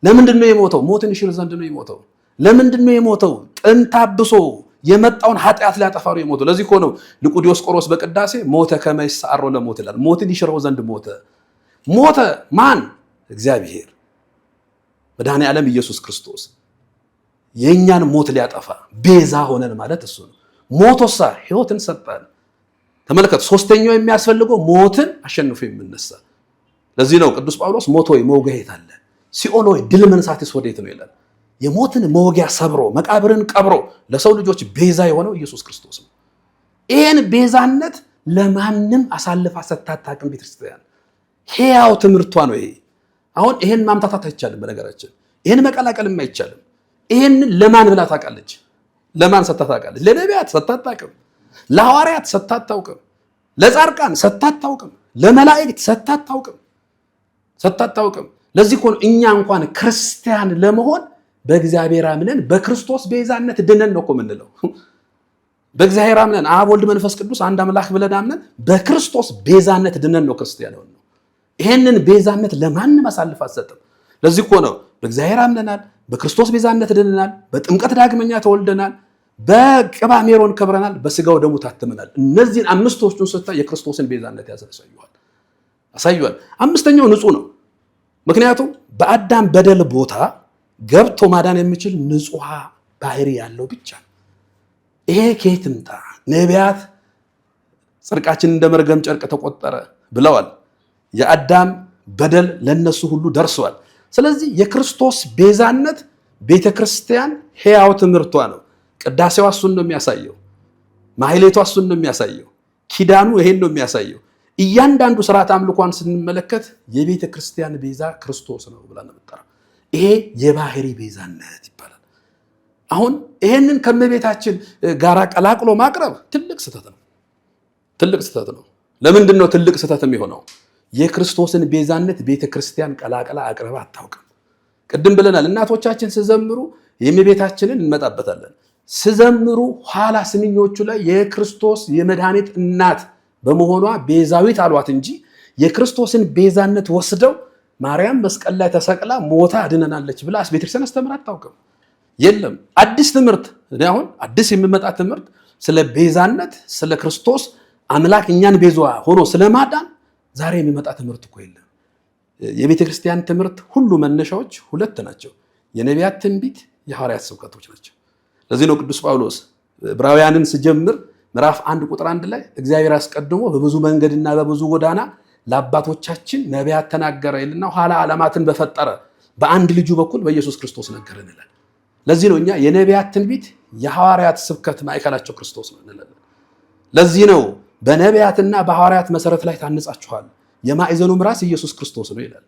ለምንድን ነው የሞተው? ሞትን ይሽር ዘንድ ነው የሞተው። ለምንድን ነው የሞተው? ጥንተ አብሶ የመጣውን ኃጢአት ሊያጠፋ ነው የሞተው። ለዚህ እኮ ነው ሊቁ ዲዮስቆሮስ በቅዳሴ ሞተ ከመ ይስዓሮ ለሞት ይላል። ሞትን ይሽረው ዘንድ ሞተ። ማን? እግዚአብሔር መድኃኔ ዓለም ኢየሱስ ክርስቶስ የኛን ሞት ሊያጠፋ ቤዛ ሆነን ማለት እሱ ነው። ሞቶሳ ሕይወትን ሰጠን። ተመልከት፣ ሶስተኛው የሚያስፈልገው ሞትን አሸንፎ የሚነሳ። ለዚህ ነው ቅዱስ ጳውሎስ ሞት ሆይ መውጊያ የት አለ? ሲኦል ሆይ ድል መንሳትስ ወዴት ነው ይላል። የሞትን መውጊያ ሰብሮ መቃብርን ቀብሮ ለሰው ልጆች ቤዛ የሆነው ኢየሱስ ክርስቶስ ነው። ይህን ቤዛነት ለማንም አሳልፋ ሰጥታ አታውቅም ቤተክርስቲያን። ሕያው ትምህርቷ ነው ይሄ። አሁን ይሄን ማምታታት አይቻልም። በነገራችን ይሄን መቀላቀልም አይቻልም። ይሄንን ለማን ብላ ታውቃለች? ለማን ሰጥታ ታውቃለች? ለነቢያት ሰጥታ አታውቅም። ለሐዋርያት ሰጥታ አታውቅም። ለጻድቃን ሰጥታ አታውቅም። ለመላእክት ሰጥታ አታውቅም። ለዚህ እኮ ነው እኛ እንኳን ክርስቲያን ለመሆን በእግዚአብሔር አምነን በክርስቶስ ቤዛነት ድነን ነው እኮ የምንለው። በእግዚአብሔር አምነን አብ ወልድ መንፈስ ቅዱስ አንድ አምላክ ብለን አምነን በክርስቶስ ቤዛነት ድነን ነው ክርስቲያን ነው። ይሄንን ቤዛነት ለማንም አሳልፍ አትሰጥም። ለዚህ እኮ ነው በእግዚአብሔር አምነናል፣ በክርስቶስ ቤዛነት ድነናል፣ በጥምቀት ዳግመኛ ተወልደናል፣ በቅባ ሜሮን ከብረናል፣ በስጋው ደሙ ታትመናል። እነዚህን አምስቶቹን ስታይ የክርስቶስን ቤዛነት ያሳዩዋል። አምስተኛው ንጹህ ነው። ምክንያቱም በአዳም በደል ቦታ ገብቶ ማዳን የሚችል ንጹህ ባህሪ ያለው ብቻ ነው። ይሄ ከየት ይምጣ? ነቢያት ጽድቃችን እንደ መርገም ጨርቅ ተቆጠረ ብለዋል። የአዳም በደል ለነሱ ሁሉ ደርሷል። ስለዚህ የክርስቶስ ቤዛነት ቤተክርስቲያን ሕያው ትምህርቷ ነው። ቅዳሴዋ እሱን ነው የሚያሳየው። ማህሌቷ እሱን ነው የሚያሳየው። ኪዳኑ ይሄን ነው የሚያሳየው። እያንዳንዱ ስርዓት አምልኳን ስንመለከት የቤተ ክርስቲያን ቤዛ ክርስቶስ ነው ብላ ነው የምትጠራው። ይሄ የባህሪ ቤዛነት ይባላል። አሁን ይሄንን ከመቤታችን ጋራ ቀላቅሎ ማቅረብ ትልቅ ስህተት ነው። ለምንድን ነው ትልቅ ስህተት የሚሆነው? የክርስቶስን ቤዛነት ቤተ ክርስቲያን ቀላቅላ አቅርባ አታውቅም። ቅድም ብለናል። እናቶቻችን ሲዘምሩ የእመቤታችንን እንመጣበታለን። ሲዘምሩ ኋላ ስንኞቹ ላይ የክርስቶስ የመድኃኒት እናት በመሆኗ ቤዛዊት አሏት እንጂ የክርስቶስን ቤዛነት ወስደው ማርያም መስቀል ላይ ተሰቅላ ሞታ አድነናለች ብላ ቤተክርስቲያን አስተምራ አታውቅም። የለም አዲስ ትምህርት፣ አሁን አዲስ የሚመጣ ትምህርት ስለ ቤዛነት፣ ስለ ክርስቶስ አምላክ እኛን ቤዛ ሆኖ ስለማዳን ዛሬ የሚመጣ ትምህርት እኮ የለም። የቤተክርስቲያን ትምህርት ሁሉ መነሻዎች ሁለት ናቸው። የነቢያት ትንቢት፣ የሐዋርያት ስብከቶች ናቸው። ለዚህ ነው ቅዱስ ጳውሎስ ዕብራውያንን ሲጀምር ምዕራፍ 1 ቁጥር 1 ላይ እግዚአብሔር አስቀድሞ በብዙ መንገድና በብዙ ጎዳና ለአባቶቻችን ነቢያት ተናገረ ይልና ኋላ ዓለማትን በፈጠረ በአንድ ልጁ በኩል በኢየሱስ ክርስቶስ ነገረን ይላል። ለዚህ ነው እኛ የነቢያት ትንቢት የሐዋርያት ስብከት ማዕከላቸው ክርስቶስ ነው እንላለን። ለዚህ ነው በነቢያትና በሐዋርያት መሰረት ላይ ታንጻችኋል፣ የማዕዘኑም ራስ ኢየሱስ ክርስቶስ ነው ይላል።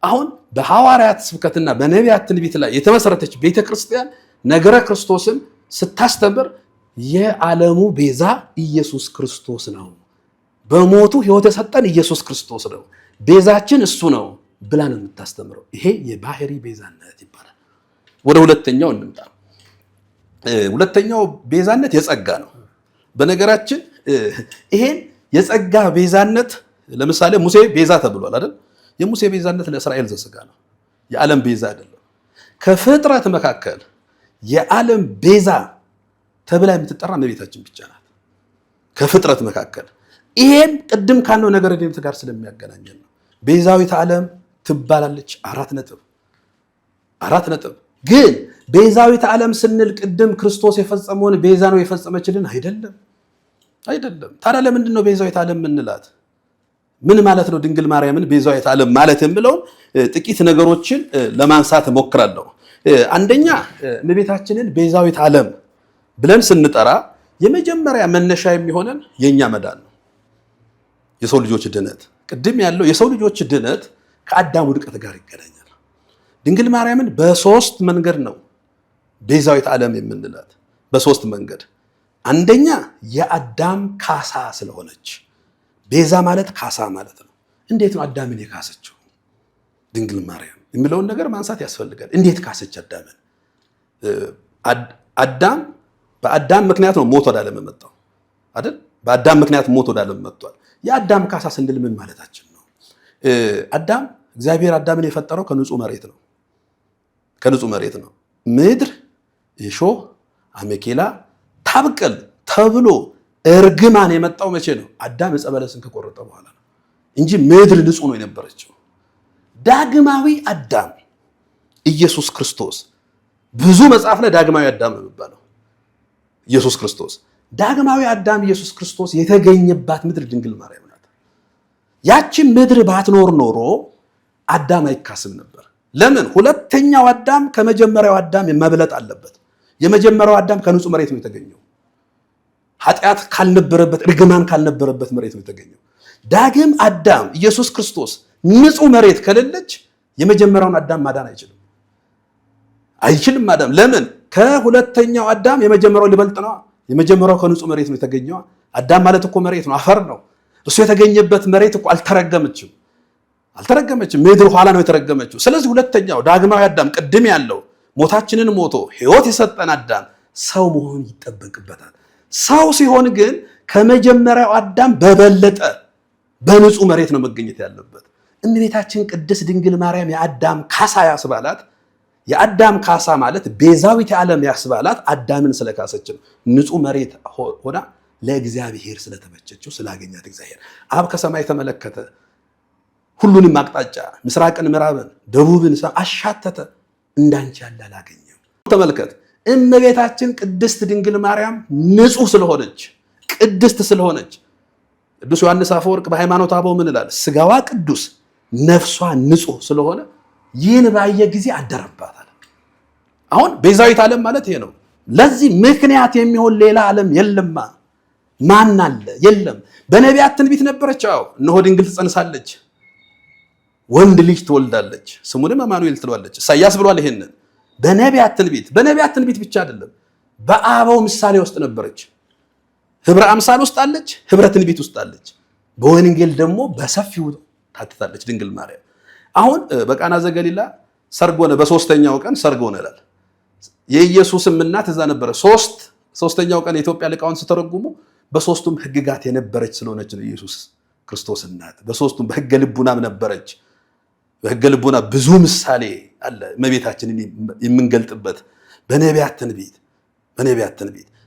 አሁን በሐዋርያት ስብከትና በነቢያት ትንቢት ላይ የተመሰረተች ቤተክርስቲያን ነገረ ክርስቶስን ስታስተምር የዓለሙ ቤዛ ኢየሱስ ክርስቶስ ነው፣ በሞቱ ሕይወት የሰጠን ኢየሱስ ክርስቶስ ነው፣ ቤዛችን እሱ ነው ብላ ነው የምታስተምረው። ይሄ የባህሪ ቤዛነት ይባላል። ወደ ሁለተኛው እንምጣ። ሁለተኛው ቤዛነት የጸጋ ነው። በነገራችን ይሄን የጸጋ ቤዛነት ለምሳሌ ሙሴ ቤዛ ተብሏል አይደል? የሙሴ ቤዛነት ለእስራኤል ዘሥጋ ነው፣ የዓለም ቤዛ አይደለም። ከፍጥረት መካከል የዓለም ቤዛ ተብላ የምትጠራ እመቤታችን ብቻ ናት ከፍጥረት መካከል። ይሄን ቅድም ካለው ነገር ድነት ጋር ስለሚያገናኘን ነው። ቤዛዊት ዓለም ትባላለች። 4 ነጥብ። ግን ቤዛዊት ዓለም ስንል ቅድም ክርስቶስ የፈጸመውን ቤዛ ነው የፈጸመችልን አይደለም። ታዲያ ለምንድን ነው ቤዛዊት ዓለም ምንላት? ምን ማለት ነው? ድንግል ማርያምን ቤዛዊት ዓለም ማለት የምለውን ጥቂት ነገሮችን ለማንሳት እሞክራለሁ። አንደኛ እመቤታችንን ቤዛዊት ዓለም ብለን ስንጠራ የመጀመሪያ መነሻ የሚሆነን የኛ መዳን ነው፣ የሰው ልጆች ድነት። ቅድም ያለው የሰው ልጆች ድነት ከአዳም ውድቀት ጋር ይገናኛል። ድንግል ማርያምን በ3 መንገድ ነው ቤዛዊት ዓለም የምንላት፣ በ3 መንገድ። አንደኛ የአዳም ካሳ ስለሆነች፣ ቤዛ ማለት ካሳ ማለት ነው። እንዴት ነው አዳምን የካሰችው ድንግል ማርያም የሚለውን ነገር ማንሳት ያስፈልጋል። እንዴት ካሰች አዳምን? አዳም በአዳም ምክንያት ነው ሞት ወደ ዓለም መጣው አይደል? በአዳም ምክንያት ሞት ወደ ዓለም መጥቷል። የአዳም ካሳ ስንል ምን ማለታችን ነው? አዳም እግዚአብሔር አዳምን የፈጠረው ከንጹህ መሬት ነው። ምድር እሾህ አሜኬላ ታብቅል ተብሎ እርግማን የመጣው መቼ ነው? አዳም ዕፀ በለስን ከቆረጠ በኋላ ነው እንጂ ምድር ንጹህ ነው የነበረችው። ዳግማዊ አዳም ኢየሱስ ክርስቶስ ብዙ መጽሐፍ ላይ ዳግማዊ አዳም ነው የሚባለው ኢየሱስ ክርስቶስ። ዳግማዊ አዳም ኢየሱስ ክርስቶስ የተገኘባት ምድር ድንግል ማርያም ናት። ያቺ ምድር ባትኖር ኖሮ አዳም አይካስም ነበር። ለምን? ሁለተኛው አዳም ከመጀመሪያው አዳም መብለጥ አለበት። የመጀመሪያው አዳም ከንጹህ መሬት ነው የተገኘው። ኃጢአት ካልነበረበት እርግማን ካልነበረበት መሬት ነው የተገኘው። ዳግም አዳም ኢየሱስ ክርስቶስ ንጹህ መሬት ከሌለች የመጀመሪያውን አዳም ማዳን አይችልም አዳም። ለምን? ከሁለተኛው አዳም የመጀመሪያው ሊበልጥ ነው። የመጀመሪያው ከንጹህ መሬት ነው የተገኘው። አዳም ማለት እኮ መሬት ነው፣ አፈር ነው። እሱ የተገኘበት መሬት እኮ አልተረገመችም። ምድር ኋላ ነው የተረገመችው። ስለዚህ ሁለተኛው ዳግማዊ አዳም ቅድም ያለው ሞታችንን ሞቶ ሕይወት የሰጠን አዳም ሰው መሆን ይጠበቅበታል። ሰው ሲሆን ግን ከመጀመሪያው አዳም በበለጠ በንጹህ መሬት ነው መገኘት ያለበት። እመቤታችን ቅድስት ድንግል ማርያም የአዳም ካሳ ያስባላት። የአዳም ካሳ ማለት ቤዛዊት ዓለም ያስባላት አዳምን ስለካሰች ነው። ንጹህ መሬት ሆና ለእግዚአብሔር ስለተመቸችው ስላገኛት እግዚአብሔር አብ ከሰማይ ተመለከተ፣ ሁሉንም አቅጣጫ ምስራቅን፣ ምዕራብን፣ ደቡብን አሻተተ፣ እንዳንቺ ያለ አላገኘም። ተመልከት፣ እመቤታችን ቅድስት ድንግል ማርያም ንጹህ ስለሆነች ቅድስት ስለሆነች ቅዱስ ዮሐንስ አፈወርቅ በሃይማኖተ አበው ምን ይላል? ስጋዋ ቅዱስ ነፍሷ ንጹህ ስለሆነ ይህን ባየ ጊዜ አደረባታል። አሁን ቤዛዊት ዓለም ማለት ይሄ ነው። ለዚህ ምክንያት የሚሆን ሌላ ዓለም የለማ። ማን አለ? የለም። በነቢያት ትንቢት ነበረች። አዎ፣ እነሆ ድንግል ትጸንሳለች፣ ወንድ ልጅ ትወልዳለች፣ ስሙንም አማኑኤል ትለዋለች። ኢሳይያስ ብሏል ይሄንን በነቢያት ትንቢት ብቻ አይደለም፣ በአበው ምሳሌ ውስጥ ነበረች። ህብረ አምሳል ውስጥ አለች፣ ህብረ ትንቢት ውስጥ አለች። በወንጌል ደግሞ በሰፊው ታትታለች ድንግል ማርያም። አሁን በቃና ዘገሊላ ሰርግ ሆነ፣ በሶስተኛው ቀን ሰርግ ሆነ ይላል። የኢየሱስም እናት እዛ ነበረ። ሶስተኛው ቀን የኢትዮጵያ ሊቃውንት ሲተረጉሙ በሶስቱም ህግጋት የነበረች ስለሆነች ነው ኢየሱስ ክርስቶስ እናት። በሶስቱም በህገ ልቡናም ነበረች። በህገ ልቡና ብዙ ምሳሌ አለ እመቤታችንን የምንገልጥበት በነቢያት ትንቢት።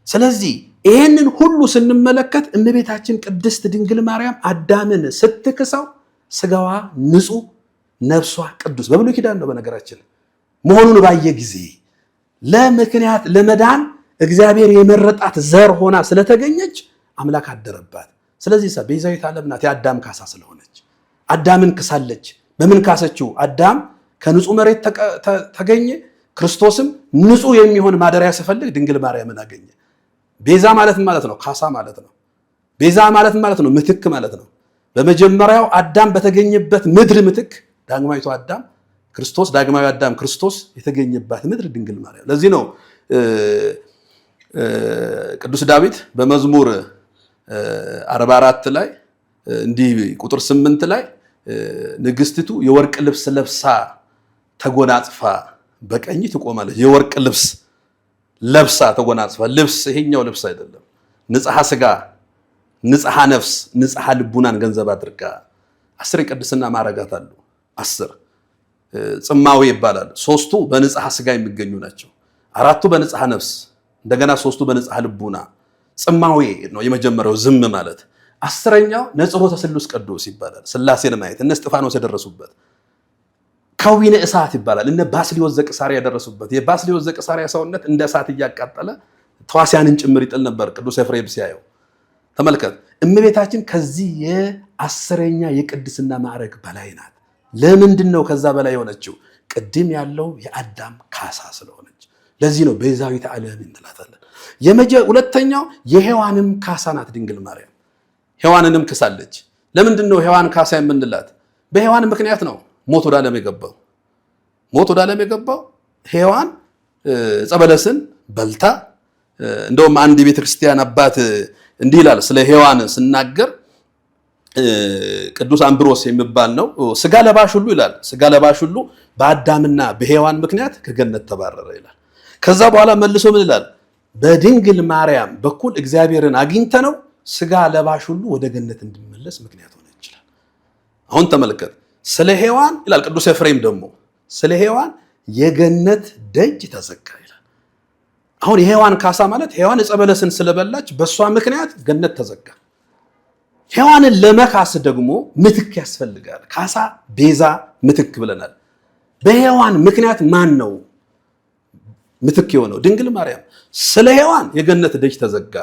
ስለዚህ ይሄንን ሁሉ ስንመለከት እመቤታችን ቅድስት ድንግል ማርያም አዳምን ስትክሰው ስጋዋ ንጹህ ነፍሷ ቅዱስ በብሉይ ኪዳን ነው በነገራችን መሆኑን ባየ ጊዜ ለምክንያት ለመዳን እግዚአብሔር የመረጣት ዘር ሆና ስለተገኘች አምላክ አደረባት። ስለዚህ ቤዛዊት ዓለም ናት። የአዳም ካሳ ስለሆነች አዳምን ክሳለች። በምን ካሰችው? አዳም ከንጹህ መሬት ተገኘ። ክርስቶስም ንጹህ የሚሆን ማደሪያ ሲፈልግ ድንግል ማርያምን አገኘ። ቤዛ ማለት ነው? ካሳ ማለት ነው። ቤዛ ማለት ነው? ምትክ ማለት ነው። በመጀመሪያው አዳም በተገኘበት ምድር ምትክ ዳግማዊቱ አዳም ክርስቶስ፣ ዳግማዊ አዳም ክርስቶስ የተገኘባት ምድር ድንግል ማርያም። ለዚህ ነው ቅዱስ ዳዊት በመዝሙር 44 ላይ እንዲህ ቁጥር 8 ላይ ንግስቲቱ የወርቅ ልብስ ለብሳ ተጎናጽፋ በቀኝ ትቆማለች። የወርቅ ልብስ ለብሳ ተጎናጽፋ፣ ልብስ ይሄኛው ልብስ አይደለም። ንጽሐ ስጋ፣ ንጽሐ ነፍስ፣ ንጽሐ ልቡናን ገንዘብ አድርጋ 10 የቅድስና ማዕረጋት አሉ። 10 ጽማዌ ይባላል። 3ቱ በንጽሐ ስጋ የሚገኙ ናቸው። 4ቱ በንጽሐ ነፍስ፣ እንደገና 3ቱ በንጽሐ ልቡና። ጽማዌ ነው የመጀመሪያው ዝም ማለት። 10ኛው ነጽሮተ ስሉስ ቅዱስ ይባላል። ስላሴን ማየት እነ እስጢፋኖስ የደረሱበት። ከዊነ እሳት ይባላል። እነ ባስልዮስ ዘቂሳርያ ያደረሱበት። የባስልዮስ ዘቂሳርያ ሰውነት እንደ እሳት እያቃጠለ ተዋሲያንን ጭምር ይጥል ነበር ቅዱስ ኤፍሬም ሲያየው። ተመልከት፣ እመቤታችን ከዚህ የ10ኛ የቅድስና ማዕረግ በላይ ናት። ለምንድን ነው ከዛ በላይ የሆነችው? ቅድም ያለው የአዳም ካሳ ስለሆነች። ለዚህ ነው ቤዛዊተ ዓለም እንላታለን። ሁለተኛው የሔዋንም ካሳ ናት ድንግል ማርያም። ሔዋንንም ክሳለች። ለምንድን ነው ሔዋን ካሳ የምንላት? በሔዋን ምክንያት ነው ሞት ወደ ዓለም የገባው። ሔዋን ዕፀ በለስን በልታ፣ እንደውም አንድ የቤተክርስቲያን አባት እንዲህ ይላል ስለ ሔዋን ስናገር፣ ቅዱስ አምብሮስ የሚባል ነው። ስጋ ለባሽ ሁሉ ይላል፣ ስጋ ለባሽ ሁሉ በአዳምና በሔዋን ምክንያት ከገነት ተባረረ ይላል። ከዛ በኋላ መልሶ ምን ይላል? በድንግል ማርያም በኩል እግዚአብሔርን አግኝተ ነው ስጋ ለባሽ ሁሉ ወደ ገነት እንዲመለስ ምክንያት ሆነ ይችላል። አሁን ተመልከት፣ ስለ ሔዋን ይላል ቅዱስ ኤፍሬም ደግሞ ስለ ሔዋን የገነት ደጅ ተዘጋ ይላል። አሁን የሔዋን ካሳ ማለት ሔዋን ዕፀ በለስን ስለበላች በሷ ምክንያት ገነት ተዘጋ። ሔዋንን ለመካስ ደግሞ ምትክ ያስፈልጋል። ካሳ፣ ቤዛ፣ ምትክ ብለናል። በሔዋን ምክንያት ማን ነው ምትክ የሆነው ድንግል ማርያም። ስለ ሔዋን የገነት ደጅ ተዘጋ፣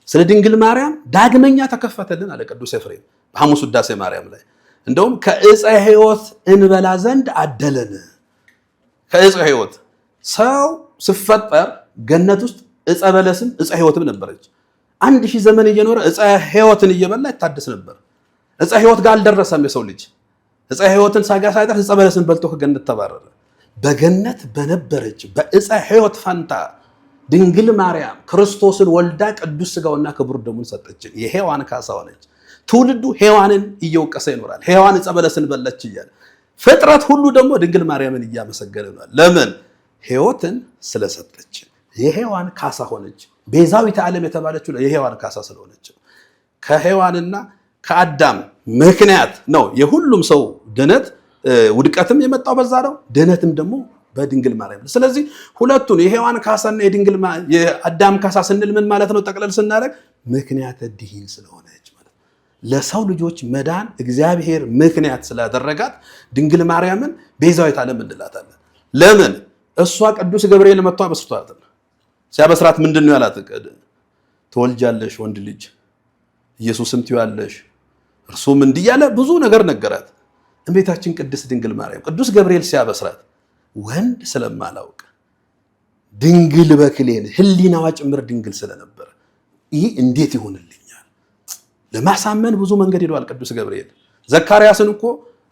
ስለ ድንግል ማርያም ዳግመኛ ተከፈተልን አለ ቅዱስ ኤፍሬም በሐሙስ ውዳሴ ማርያም ላይ። እንደውም ከዕፀ ሕይወት እንበላ ዘንድ አደለን። ከዕፀ ሕይወት ሰው ሲፈጠር ገነት ውስጥ ዕፀ በለስም ዕፀ ሕይወትም ነበረች። 1000 ዘመን እየኖረ ዕፀ ሕይወትን እየበላ ይታደስ ነበር። ዕፀ ሕይወት ጋር አልደረሰም የሰው ልጅ። ዕፀ ሕይወትን ሳይደርስ ዕፀ በለስን በልቶ ከገነት ተባረረ። በገነት በነበረች በዕፀ ሕይወት ፋንታ ድንግል ማርያም ክርስቶስን ወልዳ ቅዱስ ሥጋውና ክቡር ደሙን ሰጠችን። የሔዋን ካሳ ሆነች። ትውልዱ ሔዋንን እየወቀሰ ይኖራል። ሔዋን ዕፀ በለስን በላች እያለ፣ ፍጥረት ሁሉ ደግሞ ድንግል ማርያምን እያመሰገነ ነው። ለምን? ሕይወትን ስለሰጠችን የሔዋን ካሳ ሆነች። ቤዛዊተ ዓለም የተባለችው የሔዋን ካሳ ስለሆነች ከሔዋንና ከአዳም ምክንያት ነው የሁሉም ሰው ድነት። ውድቀትም የመጣው በዛ ነው፣ ድነትም ደግሞ በድንግል ማርያም። ስለዚህ ሁለቱን የሔዋን ካሳና የአዳም ካሳ ስንል ምን ማለት ነው? ጠቅለል ስናደርግ ምክንያተ ድኂን ስለሆነች ማለት ነው። ለሰው ልጆች መዳን እግዚአብሔር ምክንያት ስላደረጋት ድንግል ማርያምን ቤዛዊተ ዓለም እንላታለን። ለምን? እሷ ቅዱስ ገብርኤል መጥቶ አበስቷት ሲያበስራት ምንድን ነው ያላት? ትወልጃለሽ ወንድ ልጅ ኢየሱስም ትይዋለሽ፣ እርሱም እንዲህ ያለ ብዙ ነገር ነገራት። እመቤታችን ቅድስት ድንግል ማርያም ቅዱስ ገብርኤል ሲያበስራት ወንድ ስለማላውቅ ድንግል በክሌን ሕሊናዋ ጭምር ድንግል ስለነበረ ይህ እንዴት ይሆንልኛል ለማሳመን ብዙ መንገድ ሄዷል ቅዱስ ገብርኤል። ዘካርያስን እኮ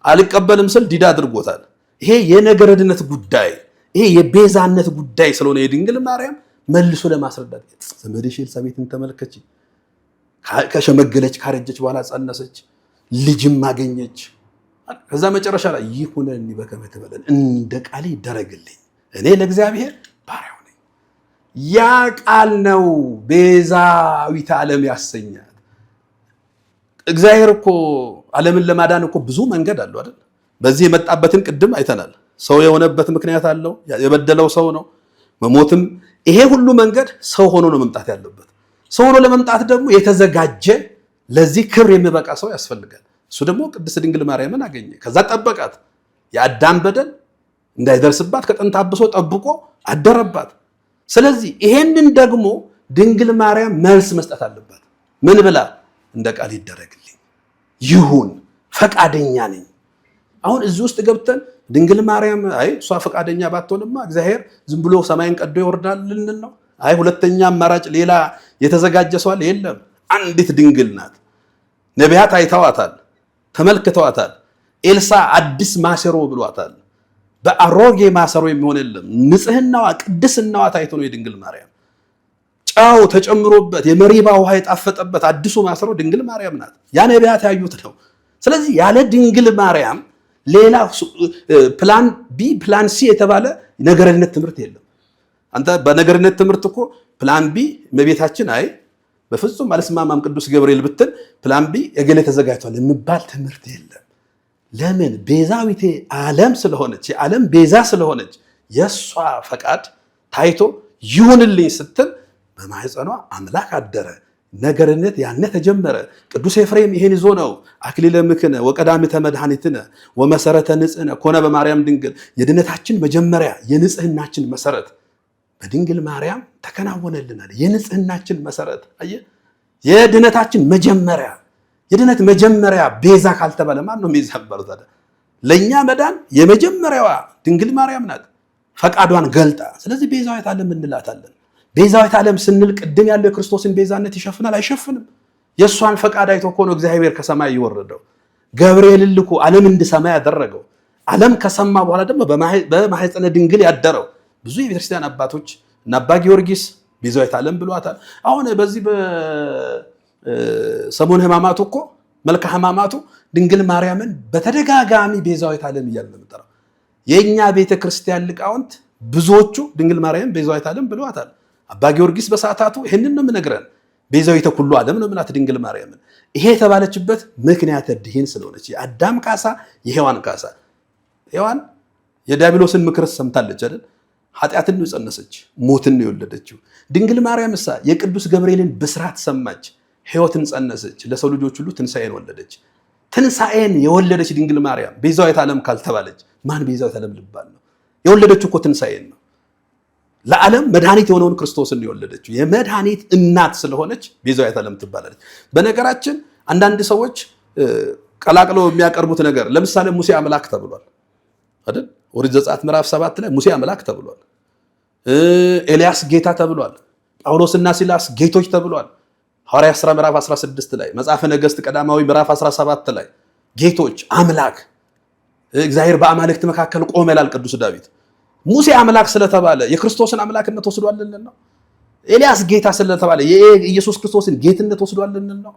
አልቀበልም ስል ዲዳ አድርጎታል። ይሄ የነገረ ድነት ጉዳይ፣ ይሄ የቤዛነት ጉዳይ ስለሆነ የድንግል ማርያም መልሶ ለማስረዳት ዘመድሽ ኤልሳቤጥን ተመልከች፣ ከሸመገለች ካረጀች በኋላ ጸነሰች፣ ልጅም አገኘች። ከዛ መጨረሻ ላይ ይሁነኒ በከመ ትበለን፣ እንደ ቃሌ ይደረግልኝ፣ እኔ ለእግዚአብሔር ባሪያው ነኝ። ያ ቃል ነው ቤዛዊተ ዓለም ያሰኛል። እግዚአብሔር እኮ ዓለምን ለማዳን እኮ ብዙ መንገድ አለው አይደል? በዚህ የመጣበትን ቅድም አይተናል። ሰው የሆነበት ምክንያት አለው። የበደለው ሰው ነው መሞትም። ይሄ ሁሉ መንገድ ሰው ሆኖ ነው መምጣት ያለበት። ሰው ሆኖ ለመምጣት ደግሞ የተዘጋጀ ለዚህ ክብር የሚበቃ ሰው ያስፈልጋል። እሱ ደግሞ ቅድስት ድንግል ማርያምን አገኘ። ከዛ ጠበቃት። የአዳም በደል እንዳይደርስባት ከጥንት አብሶ ጠብቆ አደረባት። ስለዚህ ይሄንን ደግሞ ድንግል ማርያም መልስ መስጠት አለባት። ምን ብላ? እንደ ቃል ይደረግልኝ፣ ይሁን፣ ፈቃደኛ ነኝ። አሁን እዚህ ውስጥ ገብተን ድንግል ማርያም አይ እሷ ፈቃደኛ ባትሆንማ እግዚአብሔር ዝም ብሎ ሰማይን ቀዶ ይወርዳል ልንል ነው? አይ ሁለተኛ አማራጭ ሌላ የተዘጋጀ ሰው አለ? የለም። አንዲት ድንግል ናት። ነቢያት አይተዋታል፣ ተመልክተዋታል። ኤልሳ አዲስ ማሰሮ ብሏታል። በአሮጌ ማሰሮ የሚሆን የለም። ንጽህናዋ ቅድስናዋ ታይቶ ነው የድንግል ማርያም። ጨው ተጨምሮበት የመሪባ ውሃ የጣፈጠበት አዲሱ ማሰሮ ድንግል ማርያም ናት። ያ ነቢያት ያዩት ነው። ስለዚህ ያለ ድንግል ማርያም ሌላ ፕላን ቢ ፕላን ሲ የተባለ ነገረድነት ትምህርት የለም። አንተ በነገርነት ትምህርት እኮ ፕላን ቢ እመቤታችን አይ በፍጹም አልስማማም ቅዱስ ገብርኤል ብትል ፕላን ቢ የገሌ ተዘጋጅቷል የሚባል ትምህርት የለም። ለምን? ቤዛዊቴ ዓለም ስለሆነች፣ የዓለም ቤዛ ስለሆነች የእሷ ፈቃድ ታይቶ ይሁንልኝ ስትል በማህፀኗ አምላክ አደረ። ነገርነት ያነ ተጀመረ። ቅዱስ ኤፍሬም ይሄን ይዞ ነው አክሊለ ምክነ ወቀዳሚተ መድኃኒትነ ወመሰረተ ንጽሕነ ኮነ በማርያም ድንግል። የድነታችን መጀመሪያ የንጽህናችን መሰረት በድንግል ማርያም ተከናወነልናል። የንጽህናችን መሰረት አየህ፣ የድነታችን መጀመሪያ የድነት መጀመሪያ ቤዛ ካልተባለ ማን ነው የሚዘምረው ታዲያ? ለኛ መዳን የመጀመሪያዋ ድንግል ማርያም ናት ፈቃዷን ገልጣ። ስለዚህ ቤዛዊተ ዓለም እንላታለን። ቤዛዊተ ዓለም ስንል ቅድም ያለው የክርስቶስን ቤዛነት ይሸፍናል? አይሸፍንም። የእሷን ፈቃድ አይቶ እኮ ነው እግዚአብሔር ከሰማይ የወረደው። ገብርኤልን ልኮ ዓለም እንዲሰማ ያደረገው። ዓለም ከሰማ በኋላ ደግሞ በማህፀነ ድንግል ያደረው። ብዙ የቤተክርስቲያን አባቶች እና አባ ጊዮርጊስ ቤዛዊተ ዓለም ብሏታል። አሁን በዚህ በሰሙነ ሕማማቱ እኮ መልክአ ሕማማቱ ድንግል ማርያምን በተደጋጋሚ ቤዛዊተ ዓለም እያልን ነው የምንጠራው። የእኛ ቤተክርስቲያን ሊቃውንት ብዙዎቹ ድንግል ማርያም ቤዛዊተ ዓለም ብሏታል። አባ ጊዮርጊስ በሰዓታቱ ይህንን ነው የምነግረን። ቤዛዊተ ኩሉ ዓለም ነው ምናት ድንግል ማርያምን። ይሄ የተባለችበት ምክንያተ ድኂን ስለሆነች የአዳም ካሳ የሔዋን ካሳ። ሔዋን የዲያብሎስን ምክር ሰምታለች አይደል? ኃጢአትን ነው ጸነሰች፣ ሞትን ነው የወለደችው። ድንግል ማርያም እሳ የቅዱስ ገብርኤልን ብስራት ሰማች፣ ሕይወትን ጸነሰች፣ ለሰው ልጆች ሁሉ ትንሣኤን ወለደች። ትንሣኤን የወለደች ድንግል ማርያም ቤዛዊተ ዓለም ካልተባለች ማን ቤዛዊተ ዓለም ልባል ነው? የወለደችው እኮ ትንሣኤን ነው። ለዓለም መድኃኒት የሆነውን ክርስቶስን የወለደችው የመድኃኒት እናት ስለሆነች ቤዛዊተ ዓለም ትባላለች። በነገራችን አንዳንድ ሰዎች ቀላቅለው የሚያቀርቡት ነገር ለምሳሌ ሙሴ አምላክ ተብሏል አይደል? ኦሪት ዘጸአት ምዕራፍ 7 ላይ ሙሴ አምላክ ተብሏል። ኤልያስ ጌታ ተብሏል። ጳውሎስና ሲላስ ጌቶች ተብሏል። ሐዋርያት ሥራ ምዕራፍ 16 ላይ፣ መጽሐፈ ነገሥት ቀዳማዊ ምዕራፍ 17 ላይ ጌቶች፣ አምላክ፣ እግዚአብሔር በአማልክት መካከል ቆመ ይላል ቅዱስ ዳዊት። ሙሴ አምላክ ስለተባለ የክርስቶስን አምላክነት ወስዷልን ነው? ኤልያስ ጌታ ስለተባለ የኢየሱስ ክርስቶስን ጌትነት ወስዷልን ነው?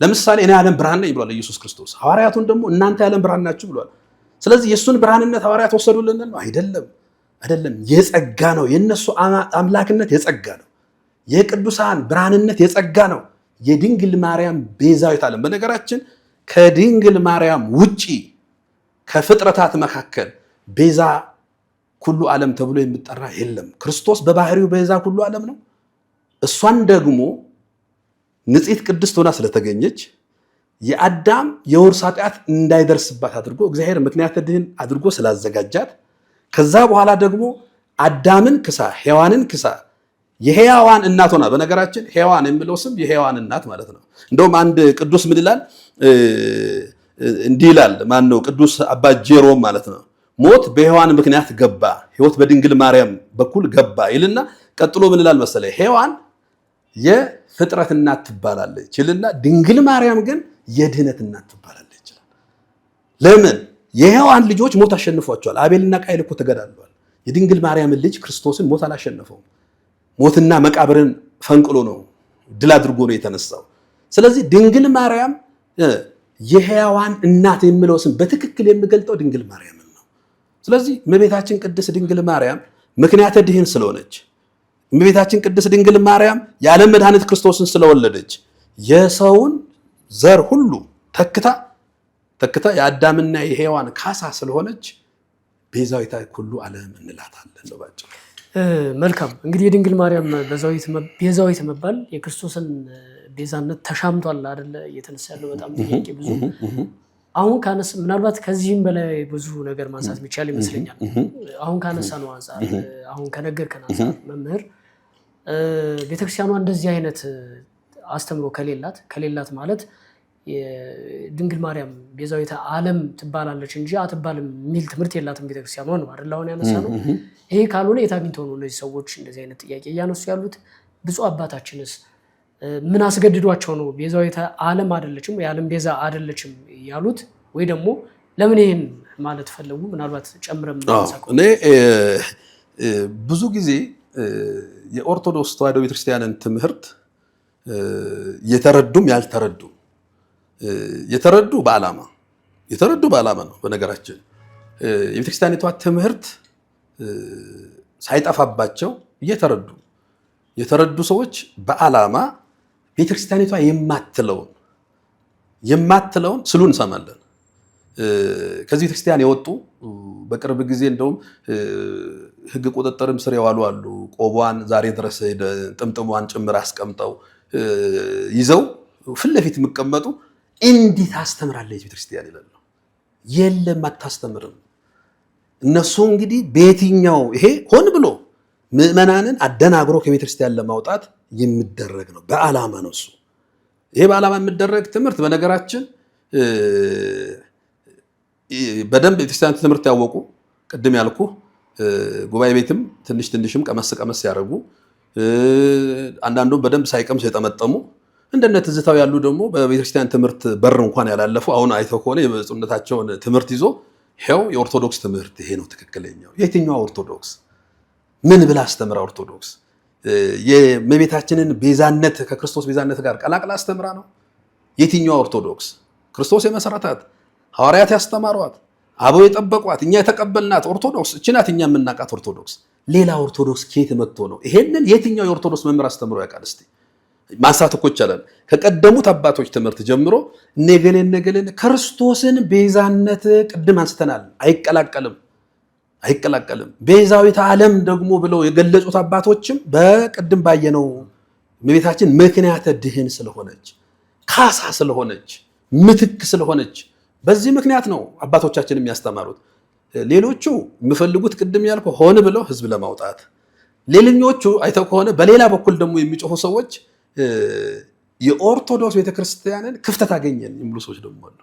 ለምሳሌ እኔ የዓለም ብርሃን ነኝ ብሏል ኢየሱስ ክርስቶስ። ሐዋርያቱን ደግሞ እናንተ የዓለም ብርሃን ናችሁ ብሏል። ስለዚህ የእሱን ብርሃንነት ሐዋርያት ወሰዱልን ነው? አይደለም። የጸጋ ነው። የእነሱ አምላክነት የጸጋ ነው። የቅዱሳን ብርሃንነት የጸጋ ነው። የድንግል ማርያም ቤዛዊተ ዓለም። በነገራችን ከድንግል ማርያም ውጪ ከፍጥረታት መካከል ቤዛ ኩሉ ዓለም ተብሎ የሚጠራ የለም። ክርስቶስ በባህሪው ቤዛ ኩሉ ዓለም ነው። እሷን ደግሞ ንጽሕት ቅድስት ሆና ስለተገኘች የአዳም የውርስ ኃጢአት እንዳይደርስባት አድርጎ እግዚአብሔር ምክንያተ ድኅን አድርጎ ስላዘጋጃት ከዛ በኋላ ደግሞ አዳምን ክሳ ሔዋንን ክሳ የሔዋን እናት ሆና። በነገራችን ሔዋን የሚለው ስም የሔዋን እናት ማለት ነው። እንደውም አንድ ቅዱስ ምን ይላል? እንዲህ ይላል። ማን ነው? ቅዱስ አባ ጄሮም ማለት ነው። ሞት በሔዋን ምክንያት ገባ፣ ሕይወት በድንግል ማርያም በኩል ገባ ይልና ቀጥሎ ምን ይላል መሰለ? ሔዋን የፍጥረት እናት ትባላለች ይልና ድንግል ማርያም ግን የድኅነት እናት ትባላለች ይላል። ለምን? የሔዋን ልጆች ሞት አሸንፏቸዋል። አቤልና ቃይል እኮ ተገዳለዋል። የድንግል ማርያምን ልጅ ክርስቶስን ሞት አላሸነፈውም። ሞትና መቃብርን ፈንቅሎ ነው ድል አድርጎ ነው የተነሳው። ስለዚህ ድንግል ማርያም የሔዋን እናት የሚለው ስም በትክክል የሚገልጠው ድንግል ማርያምን ነው። ስለዚህ እመቤታችን ቅድስት ድንግል ማርያም ምክንያተ ድኅን ስለሆነች፣ እመቤታችን ቅድስት ድንግል ማርያም የዓለም መድኃኒት ክርስቶስን ስለወለደች የሰውን ዘር ሁሉ ተክታ የአዳምና የሔዋን ካሳ ስለሆነች ቤዛዊተ ኩሉ ዓለም እንላታለን ነው ባጭሩ። መልካም እንግዲህ የድንግል ማርያም ቤዛዊት መባል የክርስቶስን ቤዛነት ተሻምቷል አይደለ? እየተነሳ ያለው በጣም ጥያቄ ብዙ አሁን ካነሳ ምናልባት ከዚህም በላይ ብዙ ነገር ማንሳት የሚቻል ይመስለኛል። አሁን ካነሳ ነው አንፃር አሁን ከነገርከን አንፃር መምህር ቤተክርስቲያኗ እንደዚህ አይነት አስተምሮ ከሌላት ማለት የድንግል ማርያም ቤዛዊተ ዓለም ትባላለች እንጂ አትባልም የሚል ትምህርት የላትም ቤተክርስቲያኗ ነው አይደል? አሁን ያነሳ ነው። ይሄ ካልሆነ የት አግኝተው ነው እነዚህ ሰዎች እንደዚህ አይነት ጥያቄ እያነሱ ያሉት? ብፁዕ አባታችንስ ምን አስገድዷቸው ነው ቤዛዊተ ዓለም አይደለችም የዓለም ቤዛ አይደለችም ያሉት? ወይ ደግሞ ለምን ይሄን ማለት ፈለጉ? ምናልባት ጨምረም እኔ ብዙ ጊዜ የኦርቶዶክስ ተዋሕዶ ቤተክርስቲያንን ትምህርት የተረዱም ያልተረዱም የተረዱ በዓላማ ነው። በነገራችን የቤተክርስቲያኒቷ ትምህርት ሳይጠፋባቸው የተረዱ ሰዎች በዓላማ ቤተክርስቲያኒቷ የማትለውን ስሉ እንሰማለን። ከዚህ ቤተክርስቲያን የወጡ በቅርብ ጊዜ እንደውም ሕግ ቁጥጥርም ስር የዋሉ አሉ። ቆቧን ዛሬ ድረስ ጥምጥሟን ጭምር አስቀምጠው ይዘው ፊት ለፊት የሚቀመጡ እንዲህ ታስተምራለች ቤተክርስቲያን ይላሉ። የለም አታስተምርም። እነሱ እንግዲህ በየትኛው ይሄ ሆን ብሎ ምዕመናንን አደናግሮ ከቤተክርስቲያን ለማውጣት የሚደረግ ነው። በዓላማ ነው እሱ። ይሄ በዓላማ የሚደረግ ትምህርት በነገራችን በደንብ ቤተክርስቲያን ትምህርት ያወቁ ቅድም ያልኩ ጉባኤ ቤትም ትንሽም ቀመስ ያደርጉ አንዳንዱም በደንብ ሳይቀምሱ የጠመጠሙ እንደነ ትዝታው ያሉ ደግሞ በቤተክርስቲያን ትምህርት በር እንኳን ያላለፉ አሁን አይተው ከሆነ የብፁዕነታቸውን ትምህርት ይዞ ይሄው የኦርቶዶክስ ትምህርት ይሄ ነው ትክክለኛው። የትኛው ኦርቶዶክስ ምን ብላ አስተምራ? ኦርቶዶክስ የእመቤታችንን ቤዛነት ከክርስቶስ ቤዛነት ጋር ቀላቅላ አስተምራ ነው? የትኛው ኦርቶዶክስ? ክርስቶስ የመሰረታት ሐዋርያት ያስተማሯት አበው የጠበቋት እኛ የተቀበልናት ኦርቶዶክስ እቺ ናት። እኛ የምናውቃት ኦርቶዶክስ። ሌላ ኦርቶዶክስ ከየት መጥቶ ነው? ይሄንን የትኛው የኦርቶዶክስ መምህር አስተምሮ ያውቃል? እስቲ ማንሳት እኮ ይቻላል። ከቀደሙት አባቶች ትምህርት ጀምሮ ነገሌን ክርስቶስን ቤዛነት ቅድም አንስተናል። አይቀላቀልም። ቤዛዊተ ዓለም ደግሞ ብለው የገለጹት አባቶችም በቅድም ባየነው እመቤታችን ምክንያተ ድኅን ስለሆነች፣ ካሳ ስለሆነች፣ ምትክ ስለሆነች በዚህ ምክንያት ነው አባቶቻችን የሚያስተማሩት። ሌሎቹ የሚፈልጉት ቅድም ያልኩ ሆን ብለው ህዝብ ለማውጣት ሌላኞቹ አይተው ከሆነ በሌላ በኩል ደግሞ የሚጮሁ ሰዎች የኦርቶዶክስ ቤተክርስቲያንን ክፍተት አገኘን የሚሉ ሰዎች ደግሞ አሉ።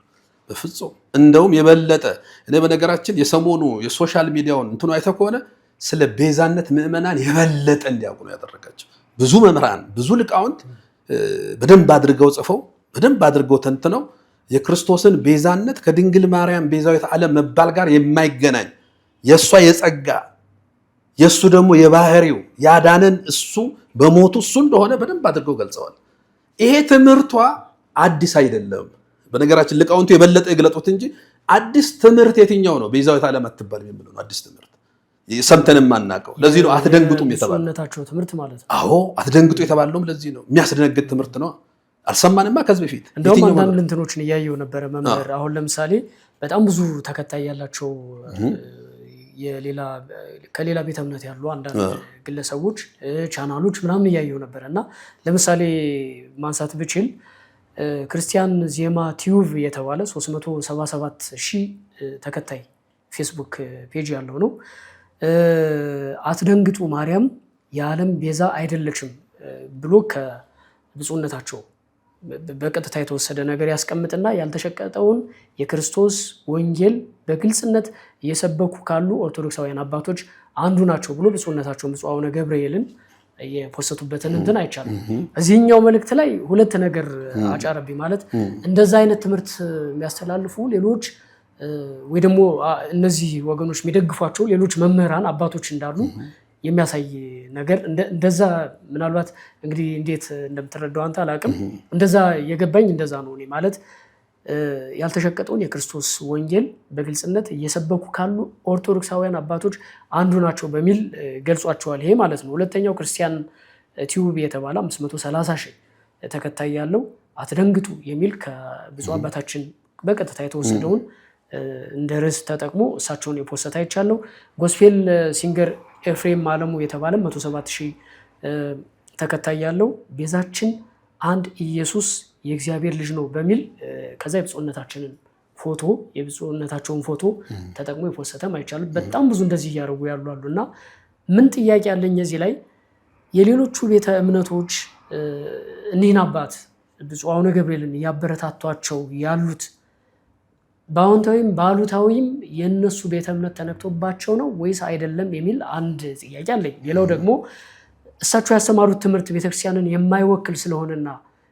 በፍጹም እንደውም የበለጠ እኔ በነገራችን የሰሞኑ የሶሻል ሚዲያውን እንትኑ አይተው ከሆነ ስለ ቤዛነት ምዕመናን የበለጠ እንዲያውቁ ነው ያደረጋቸው። ብዙ መምህራን ብዙ ሊቃውንት በደንብ አድርገው ጽፈው በደንብ አድርገው ተንትነው የክርስቶስን ቤዛነት ከድንግል ማርያም ቤዛዊት ዓለም መባል ጋር የማይገናኝ የእሷ የጸጋ የእሱ ደግሞ የባህሪው ያዳነን እሱ በሞቱ እሱ እንደሆነ በደንብ አድርገው ገልጸዋል። ይሄ ትምህርቷ አዲስ አይደለም። በነገራችን ሊቃውንቱ የበለጠ ይግለጡት እንጂ አዲስ ትምህርት የትኛው ነው? ቤዛዊት ዓለም አትባልም የሚለው አዲስ ትምህርት ሰምተን የማናውቀው። ለዚህ ነው አትደንግጡም የተባለው። ትምህርት ማለት ነው። አዎ አትደንግጡ የተባለውም ለዚህ ነው። የሚያስደነግጥ ትምህርት ነው። አልሰማንማ ከዚህ በፊት። እንደውም አንዳንድ እንትኖችን እያየሁ ነበረ መምህር። አሁን ለምሳሌ በጣም ብዙ ተከታይ ያላቸው ከሌላ ቤተ እምነት ያሉ አንዳንድ ግለሰቦች ቻናሎች ምናምን እያየሁ ነበረ እና ለምሳሌ ማንሳት ብችል ክርስቲያን ዜማ ቲዩብ የተባለ 377,000 ተከታይ ፌስቡክ ፔጅ ያለው ነው። አትደንግጡ ማርያም የዓለም ቤዛ አይደለችም ብሎ ከብፁዕነታቸው በቀጥታ የተወሰደ ነገር ያስቀምጥና ያልተሸቀጠውን የክርስቶስ ወንጌል በግልጽነት እየሰበኩ ካሉ ኦርቶዶክሳውያን አባቶች አንዱ ናቸው ብሎ ብፁዕነታቸው ብፁዕ አቡነ ገብርኤልን የፖስተቱበትን እንትን አይቻልም። እዚህኛው መልእክት ላይ ሁለት ነገር አጫረብኝ። ማለት እንደዛ አይነት ትምህርት የሚያስተላልፉ ሌሎች ወይ ደግሞ እነዚህ ወገኖች የሚደግፏቸው ሌሎች መምህራን አባቶች እንዳሉ የሚያሳይ ነገር እንደዛ ምናልባት እንግዲህ እንዴት እንደምትረዳው አንተ አላውቅም። እንደዛ የገባኝ እንደዛ ነው። እኔ ማለት ያልተሸቀጠውን የክርስቶስ ወንጌል በግልጽነት እየሰበኩ ካሉ ኦርቶዶክሳውያን አባቶች አንዱ ናቸው በሚል ገልጿቸዋል። ይሄ ማለት ነው። ሁለተኛው ክርስቲያን ቲዩብ የተባለ 530,000 ተከታይ ያለው አትደንግጡ የሚል ከብፁዕ አባታችን በቀጥታ የተወሰደውን እንደ ርዕስ ተጠቅሞ እሳቸውን የፖስት አይቻለሁ። ጎስፔል ሲንገር ኤፍሬም አለሙ የተባለ 107,000 ተከታይ ያለው ቤዛችን አንድ ኢየሱስ የእግዚአብሔር ልጅ ነው በሚል ከዛ የብፁዕነታቸውን ፎቶ ተጠቅሞ የፖስተም አይቻልም። በጣም ብዙ እንደዚህ እያደረጉ ያሉ አሉ እና ምን ጥያቄ ያለኝ እዚህ ላይ የሌሎቹ ቤተ እምነቶች እኒህን አባት ብፁዕ አቡነ ገብርኤልን እያበረታቷቸው ያሉት በአዎንታዊም በአሉታዊም የእነሱ ቤተ እምነት ተነክቶባቸው ነው ወይስ አይደለም የሚል አንድ ጥያቄ አለኝ። ሌላው ደግሞ እሳቸው ያስተማሩት ትምህርት ቤተክርስቲያንን የማይወክል ስለሆነና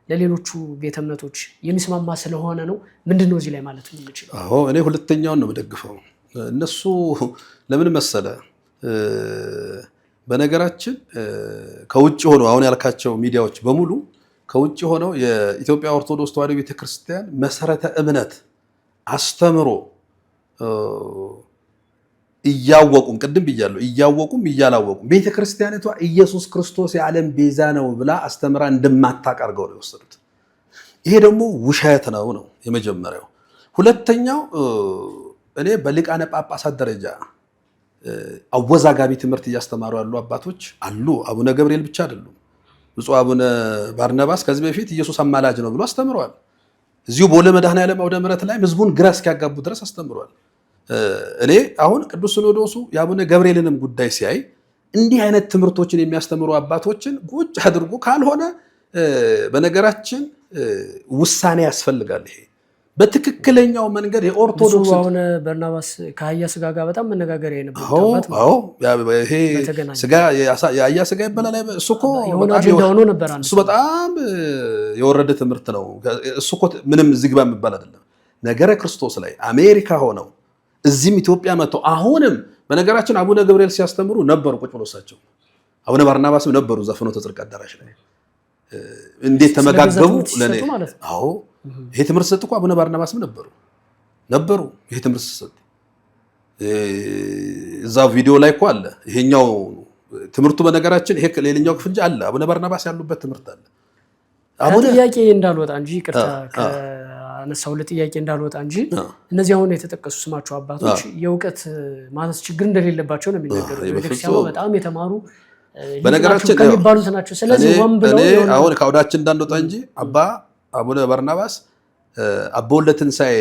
ለሌሎቹ ቤተ እምነቶች የሚስማማ ስለሆነ ነው። ምንድነው እዚህ ላይ ማለት የምንችለው? አዎ እኔ ሁለተኛውን ነው የምደግፈው። እነሱ ለምን መሰለ በነገራችን ከውጭ ሆነው አሁን ያልካቸው ሚዲያዎች በሙሉ ከውጭ ሆነው የኢትዮጵያ ኦርቶዶክስ ተዋሕዶ ቤተክርስቲያን መሰረተ እምነት አስተምሮ እያወቁም ቅድም ብያለሁ እያወቁም እያላወቁም ቤተክርስቲያኒቷ ኢየሱስ ክርስቶስ የዓለም ቤዛ ነው ብላ አስተምራ እንደማታቀርገው ነው የወሰዱት። ይሄ ደግሞ ውሸት ነው የመጀመሪያው። ሁለተኛው እኔ በሊቃነ ጳጳሳት ደረጃ አወዛጋቢ ትምህርት እያስተማሩ ያሉ አባቶች አሉ። አቡነ ገብርኤል ብቻ አይደሉም። ብፁዕ አቡነ ባርናባስ ከዚህ በፊት ኢየሱስ አማላጅ ነው ብሎ አስተምረዋል። እዚሁ ቦሌ መድኃኔዓለም አውደ ምሕረት ላይ ህዝቡን ግራ እስኪያጋቡ ድረስ አስተምሯል። እኔ አሁን ቅዱስ ሲኖዶሱ የአቡነ ገብርኤልንም ጉዳይ ሲያይ እንዲህ አይነት ትምህርቶችን የሚያስተምሩ አባቶችን ቁጭ አድርጎ ካልሆነ በነገራችን ውሳኔ ያስፈልጋል። ይሄ በትክክለኛው መንገድ የኦርቶዶክስ አቡነ በርናባስ ከአህያ ስጋ ጋር በጣም መነጋገሪያ የነበረው ይሄ ስጋ የአህያ ስጋ ይበላል። እሱ እኮ በጣም የወረደ ትምህርት ነው። እሱ እኮ ምንም ዝግባ የሚባል አይደለም። ነገረ ክርስቶስ ላይ አሜሪካ ሆነው እዚህም ኢትዮጵያ መጥተው አሁንም በነገራችን አቡነ ገብርኤል ሲያስተምሩ ነበሩ ቁጭ ብሎ እሳቸው አቡነ ባርናባስም ነበሩ እዛ ፍኖተ ጽድቅ አዳራሽ ላይ እንዴት ተመጋገቡ ለኔ። አዎ ይሄ ትምህርት ሰጥ እኮ አቡነ ባርናባስም ነበሩ ይሄ ትምህርት ሰጥ እዛው ቪዲዮ ላይ እኮ አለ። ይሄኛው ትምህርቱ በነገራችን ይሄ ሌላኛው ክፍል አለ። አቡነ ባርናባስ ያሉበት ትምህርት አለ። አቡነ ጥያቄ እንዳልወጣ እንጂ ቅርታ ከነሳው ለጥያቄ እንዳልወጣ እንጂ እነዚህ አሁን የተጠቀሱ ስማቸው አባቶች የእውቀት ማነስ ችግር እንደሌለባቸው ነው የሚነገረው። ቤተክርስቲያኑ በጣም የተማሩ በነገራችን ከሚባሉት ናቸው። ስለዚህ ወም ብለው አሁን ከአውዳችን እንዳንወጣ እንጂ አቡነ ባርናባስ አባ ወልደ ትንሣኤ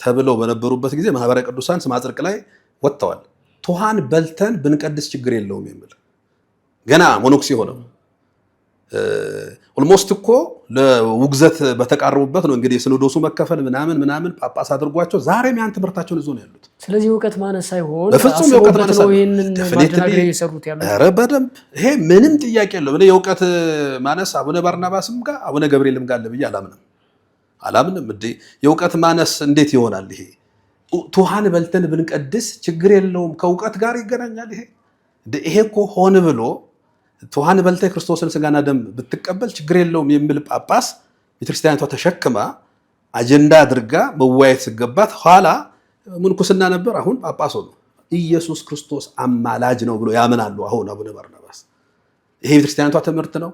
ተብለው በነበሩበት ጊዜ ማህበረ ቅዱሳን ስመ ጽድቅ ላይ ወጥተዋል። ቱሃን በልተን ብንቀድስ ችግር የለውም የሚል ገና ሞኖክሲ ሆነው ኦልሞስት እኮ ለውግዘት በተቃረቡበት ነው እንግዲህ ሲኖዶሱ መከፈል ምናምን ጳጳስ አድርጓቸው ዛሬም ያን ትምህርታቸውን ይዞ ነው ያሉት። ስለዚህ ዕውቀት ማነስ ሳይሆን በፍጹም ዕውቀት ማነስ ነው ይሄንን ማደናገር እየሰሩት ያሉት። ኧረ በደንብ ይሄ ምንም ጥያቄ የለውም። እኔ የዕውቀት ማነስ አቡነ ባርናባስም ጋር አቡነ ገብርኤልም ጋር አለ ብዬ አላምንም። እንዴ የዕውቀት ማነስ እንዴት ይሆናል? ይሄ ቱሃን በልተን ብንቀድስ ችግር የለውም ከዕውቀት ጋር ይገናኛል? ይሄ እኮ ሆን ብሎ ቱሃን በልተ ክርስቶስን ስጋና ደም ብትቀበል ችግር የለውም የሚል ጳጳስ ቤተክርስቲያኒቷ ተሸክማ አጀንዳ አድርጋ መዋየት ሲገባት ኋላ ምንኩስና ነበር፣ አሁን ጳጳስ ሆኖ ኢየሱስ ክርስቶስ አማላጅ ነው ብሎ ያምናሉ። አሁን አቡነ ባርናባስ ይሄ ቤተክርስቲያኒቷ ትምህርት ነው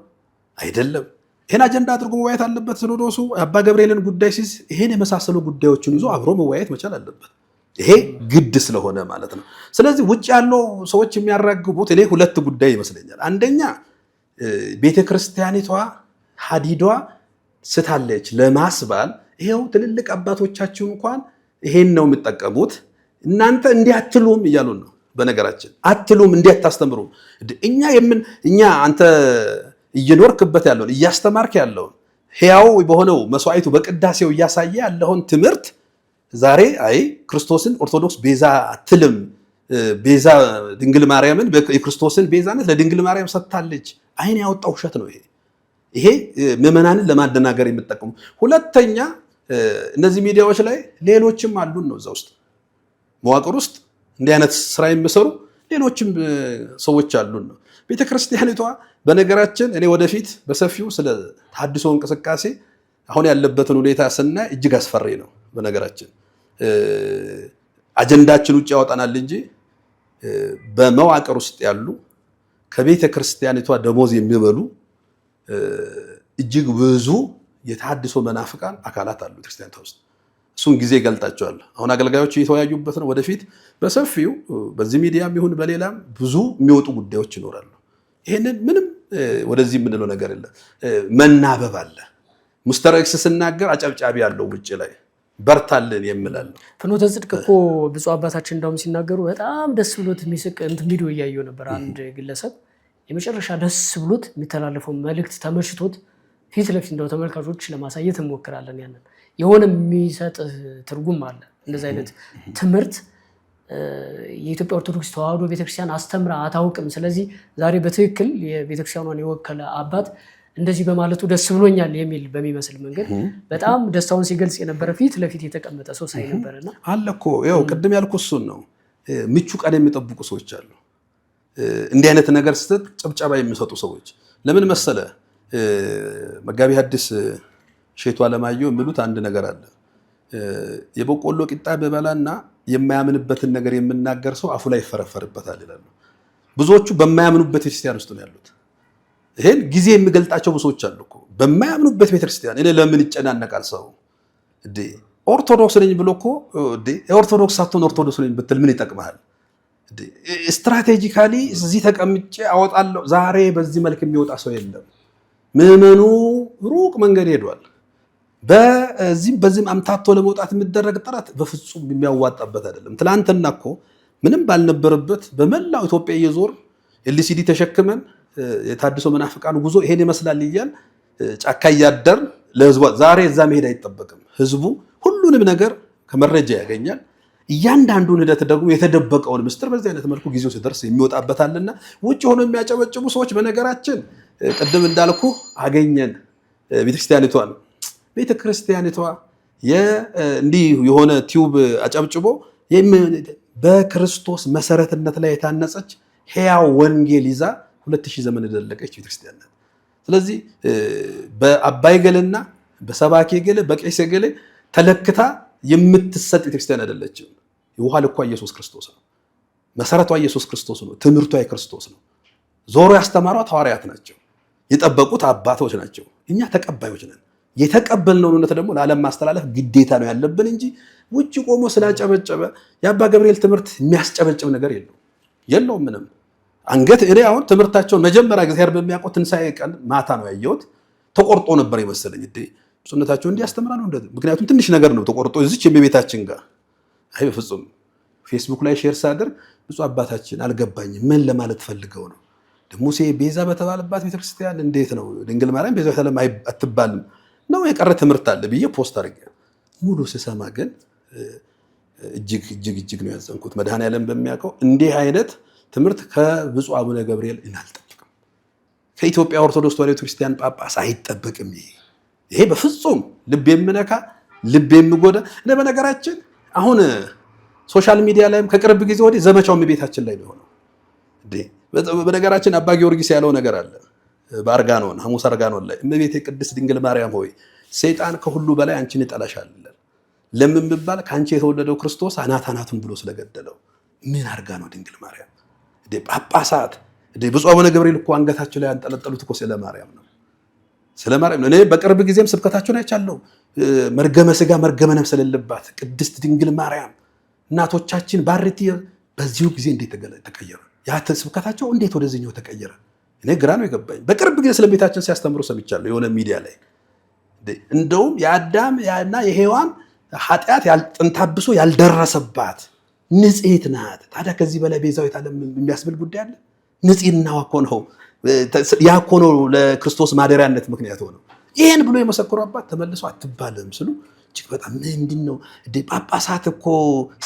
አይደለም። ይሄን አጀንዳ አድርጎ መዋየት አለበት ሲኖዶሱ። አባ ገብርኤልን ጉዳይ ሲይዝ ይሄን የመሳሰሉ ጉዳዮችን ይዞ አብሮ መዋየት መቻል አለበት። ይሄ ግድ ስለሆነ ማለት ነው። ስለዚህ ውጭ ያለው ሰዎች የሚያራግቡት እኔ ሁለት ጉዳይ ይመስለኛል። አንደኛ ቤተክርስቲያኒቷ ሀዲዷ ስታለች ለማስባል ይሄው ትልልቅ አባቶቻችን እንኳን ይሄን ነው የሚጠቀሙት፣ እናንተ እንዲህ አትሉም እያሉን ነው። በነገራችን አትሉም እንዲህ አታስተምሩም። እኛ አንተ እየኖርክበት ያለውን እያስተማርክ ያለውን ሕያው በሆነው መስዋዕቱ በቅዳሴው እያሳየ ያለውን ትምህርት ዛሬ አይ ክርስቶስን ኦርቶዶክስ ቤዛ አትልም፣ ቤዛ ድንግል ማርያምን የክርስቶስን ቤዛነት ለድንግል ማርያም ሰጥታለች። አይን ያወጣው ውሸት ነው ይሄ ምዕመናንን ለማደናገር የሚጠቀሙ። ሁለተኛ እነዚህ ሚዲያዎች ላይ ሌሎችም አሉን ነው እዛ ውስጥ መዋቅር ውስጥ እንዲህ አይነት ስራ የሚሰሩ ሌሎችም ሰዎች አሉን ነው። ቤተክርስቲያኒቷ በነገራችን እኔ ወደፊት በሰፊው ስለ ተሐድሶ እንቅስቃሴ አሁን ያለበትን ሁኔታ ስናይ እጅግ አስፈሪ ነው። በነገራችን አጀንዳችን ውጭ ያወጣናል እንጂ በመዋቅር ውስጥ ያሉ ከቤተ ክርስቲያኒቷ ደሞዝ የሚበሉ እጅግ ብዙ የተሐድሶ መናፍቃን አካላት አሉ ቤተክርስቲያኒቷ ውስጥ። እሱን ጊዜ ገልጣቸዋል። አሁን አገልጋዮች እየተወያዩበት ነው። ወደፊት በሰፊው በዚህ ሚዲያም ይሁን በሌላም ብዙ የሚወጡ ጉዳዮች ይኖራሉ። ይሄንን ምንም ወደዚህ የምንለው ነገር የለም። መናበብ አለ። ሙስተር ኤክስ ስናገር አጨብጫቢ ያለው ውጭ ላይ በርታልን የምላል። ፍኖተ ጽድቅ እኮ ብፁዕ አባታችን እንዳውም ሲናገሩ በጣም ደስ ብሎት የሚስቅ እንትን ቪዲዮ እያየሁ ነበር። አንድ ግለሰብ የመጨረሻ ደስ ብሎት የሚተላለፈው መልእክት ተመችቶት ፊት ለፊት እንደው ተመልካቾች ለማሳየት እንሞክራለን። ያንን የሆነ የሚሰጥ ትርጉም አለ። እንደዚህ አይነት ትምህርት የኢትዮጵያ ኦርቶዶክስ ተዋሕዶ ቤተክርስቲያን አስተምራ አታውቅም። ስለዚህ ዛሬ በትክክል የቤተክርስቲያኗን የወከለ አባት እንደዚህ በማለቱ ደስ ብሎኛል የሚል በሚመስል መንገድ በጣም ደስታውን ሲገልጽ የነበረ ፊት ለፊት የተቀመጠ ሰው ሳይ ነበርና አለ እኮ ያው ቅድም ያልኩ እሱን ነው። ምቹ ቀን የሚጠብቁ ሰዎች አሉ። እንዲህ አይነት ነገር ስትል ጭብጨባ የሚሰጡ ሰዎች ለምን መሰለ? መጋቢ ሐዲስ ሼቱ አለማየሁ የሚሉት አንድ ነገር አለ። የበቆሎ ቂጣ በበላና የማያምንበትን ነገር የምናገር ሰው አፉ ላይ ይፈረፈርበታል ይላሉ። ብዙዎቹ በማያምኑበት ቤተክርስቲያን ውስጥ ነው ያሉት። ይሄን ጊዜ የሚገልጣቸው ብዙዎች አሉ እኮ በማያምኑበት ቤተክርስቲያን። እኔ ለምን ይጨናነቃል ሰው? ኦርቶዶክስ ነኝ ብሎ እኮ ኦርቶዶክስ ሳትሆን ኦርቶዶክስ ነኝ ብትል ምን ይጠቅምሃል? ስትራቴጂካሊ እዚህ ተቀምጬ አወጣለሁ። ዛሬ በዚህ መልክ የሚወጣ ሰው የለም። ምዕመኑ ሩቅ መንገድ ሄዷል። በዚህም አምታቶ ለመውጣት የሚደረግ ጥረት በፍጹም የሚያዋጣበት አይደለም። ትላንትና እኮ ምንም ባልነበረበት በመላው ኢትዮጵያ እየዞር ኤልሲዲ ተሸክመን የታድሶ መናፍቃን ጉዞ ይሄን ይመስላል እያል ጫካ እያደር ለህዝቡ ዛሬ እዛ መሄድ አይጠበቅም። ህዝቡ ሁሉንም ነገር ከመረጃ ያገኛል። እያንዳንዱን ሂደት ደግሞ የተደበቀውን ምስጢር በዚህ አይነት መልኩ ጊዜው ሲደርስ የሚወጣበታልና ውጭ ሆኖ የሚያጨበጭቡ ሰዎች በነገራችን ቅድም እንዳልኩ አገኘን ቤተክርስቲያኒቷን ቤተክርስቲያኒቷ እንዲህ የሆነ ቲዩብ አጨብጭቦ በክርስቶስ መሰረትነት ላይ የታነጸች ሕያው ወንጌል ይዛ 2000 ዘመን የደለቀች ቤተክርስቲያን ናት። ስለዚህ በአባይ ገለና በሰባኬ ገለ በቄስ ገለ ተለክታ የምትሰጥ ቤተክርስቲያን አይደለችም። የውሃ ልኳ ኢየሱስ ክርስቶስ ነው። መሰረቷ ኢየሱስ ክርስቶስ ነው። ትምህርቷ የክርስቶስ ነው። ዞሮ ያስተማሯት ሐዋርያት ናቸው። የጠበቁት አባቶች ናቸው። እኛ ተቀባዮች ነን። የተቀበልነው እውነት ደግሞ ለዓለም ማስተላለፍ ግዴታ ነው ያለብን እንጂ ውጭ ቆሞ ስላጨበጨበ የአባ ገብርኤል ትምህርት የሚያስጨበጭብ ነገር የለውም ምንም አንገት። እኔ አሁን ትምህርታቸውን መጀመሪያ እግዚአብሔር በሚያውቀው ትንሣኤ ቀን ማታ ነው ያየሁት። ተቆርጦ ነበር ይመስለኝ ብፁዕነታቸው እንዲያስተምራሉ። ምክንያቱም ትንሽ ነገር ነው ተቆርጦ እዚች የቤታችን ጋር። አይ በፍጹም ፌስቡክ ላይ ሼር ሳደርግ ብፁዕ አባታችን አልገባኝም ምን ለማለት ፈልገው ነው ሙሴ ቤዛ በተባለባት ቤተክርስቲያን እንዴት ነው ድንግል ማርያም ቤዛ አትባልም ነው የቀረ ትምህርት አለ ብዬ ፖስት አድርጌ ሙሉ ስሰማ ግን እጅግ ነው ያዘንኩት። መድኃኔዓለም በሚያውቀው እንዲህ አይነት ትምህርት ከብፁዕ አቡነ ገብርኤል እናልጠብቅም። ከኢትዮጵያ ኦርቶዶክስ ተዋሕዶ ክርስቲያን ጳጳስ አይጠበቅም። ይሄ በፍጹም ልብ የሚነካ ልብ የሚጎዳ እና በነገራችን አሁን ሶሻል ሚዲያ ላይም ከቅርብ ጊዜ ወዲህ ዘመቻው ቤታችን ላይ ነው የሆነው። በነገራችን አባ ጊዮርጊስ ያለው ነገር አለ በአርጋኖን ሐሙስ አርጋኖን ላይ እመቤቴ ቅድስት ድንግል ማርያም ሆይ ሰይጣን ከሁሉ በላይ አንቺን ይጠላሻል። ለምን ቢባል ካንቺ የተወለደው ክርስቶስ አናቱን ብሎ ስለገደለው። ምን አርጋ ነው ድንግል ማርያም ጳጳሳት ብፁዕ አቡነ ገብርኤል እኮ አንገታቸው ላይ አንጠለጠሉት እኮ ስለ ማርያም ነው። እኔ በቅርብ ጊዜም ስብከታቸውን አይቻለሁ። መርገመ ስጋ መርገመ ነፍስ ስለሌለባት ቅድስት ድንግል ማርያም እናቶቻችን ባርቲ በዚሁ ጊዜ እንዴት ተቀየረ? ያ ስብከታቸው እንዴት ወደዚህኛው ተቀየረ? እኔ ግራ ነው የገባኝ። በቅርብ ጊዜ ስለ ቤታችን ሲያስተምሩ ሰምቻለሁ የሆነ ሚዲያ ላይ። እንደውም የአዳም እና የሔዋን ኃጢአት ጥንታብሶ ያልደረሰባት ንጽሕት ናት። ታዲያ ከዚህ በላይ ቤዛዊት ዓለም የሚያስብል ጉዳይ አለ? ንጽሕናዋ እኮ ነው ያ እኮ ነው ለክርስቶስ ማደሪያነት ምክንያት ሆነው ይሄን ብሎ የመሰከሩ አባት ተመልሶ አትባልም ስሉ እጅግ በጣም ምንድነው ጳጳሳት እኮ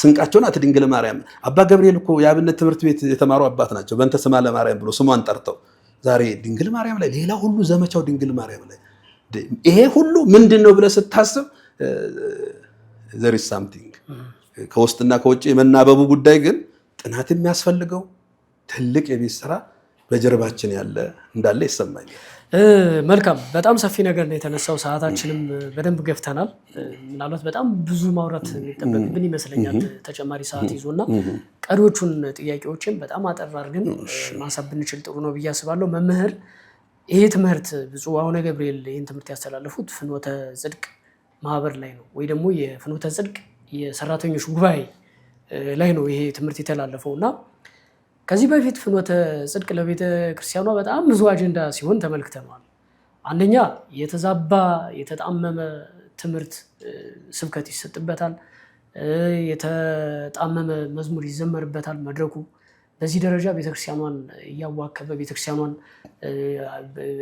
ስንቃቸው ናት ድንግል ማርያም። አባ ገብርኤል እኮ የአብነት ትምህርት ቤት የተማሩ አባት ናቸው። በእንተ ስማ ለማርያም ብሎ ስሟን ጠርተው ዛሬ ድንግል ማርያም ላይ ሌላ ሁሉ ዘመቻው ድንግል ማርያም ላይ ይሄ ሁሉ ምንድነው ብለህ ስታስብ there is something ከውስጥና ከውጭ የመናበቡ ጉዳይ ግን ጥናት የሚያስፈልገው ትልቅ የቤት ስራ በጀርባችን ያለ እንዳለ ይሰማኛል። መልካም በጣም ሰፊ ነገር ነው የተነሳው። ሰዓታችንም በደንብ ገፍተናል። ምናልባት በጣም ብዙ ማውራት የሚጠበቅብን ይመስለኛል ተጨማሪ ሰዓት ይዞና ቀሪዎቹን ጥያቄዎችን በጣም አጠር አድርገን ማንሳት ብንችል ጥሩ ነው ብዬ አስባለሁ። መምህር ይሄ ትምህርት ብፁዕ አቡነ ገብርኤል ይህን ትምህርት ያስተላለፉት ፍኖተ ጽድቅ ማህበር ላይ ነው ወይ ደግሞ የፍኖተ ጽድቅ የሰራተኞች ጉባኤ ላይ ነው ይሄ ትምህርት የተላለፈው እና ከዚህ በፊት ፍኖተ ጽድቅ ለቤተ ክርስቲያኗ በጣም ብዙ አጀንዳ ሲሆን ተመልክተናል። አንደኛ የተዛባ የተጣመመ ትምህርት ስብከት ይሰጥበታል፣ የተጣመመ መዝሙር ይዘመርበታል መድረኩ። በዚህ ደረጃ ቤተክርስቲያኗን እያዋከበ ቤተክርስቲያኗን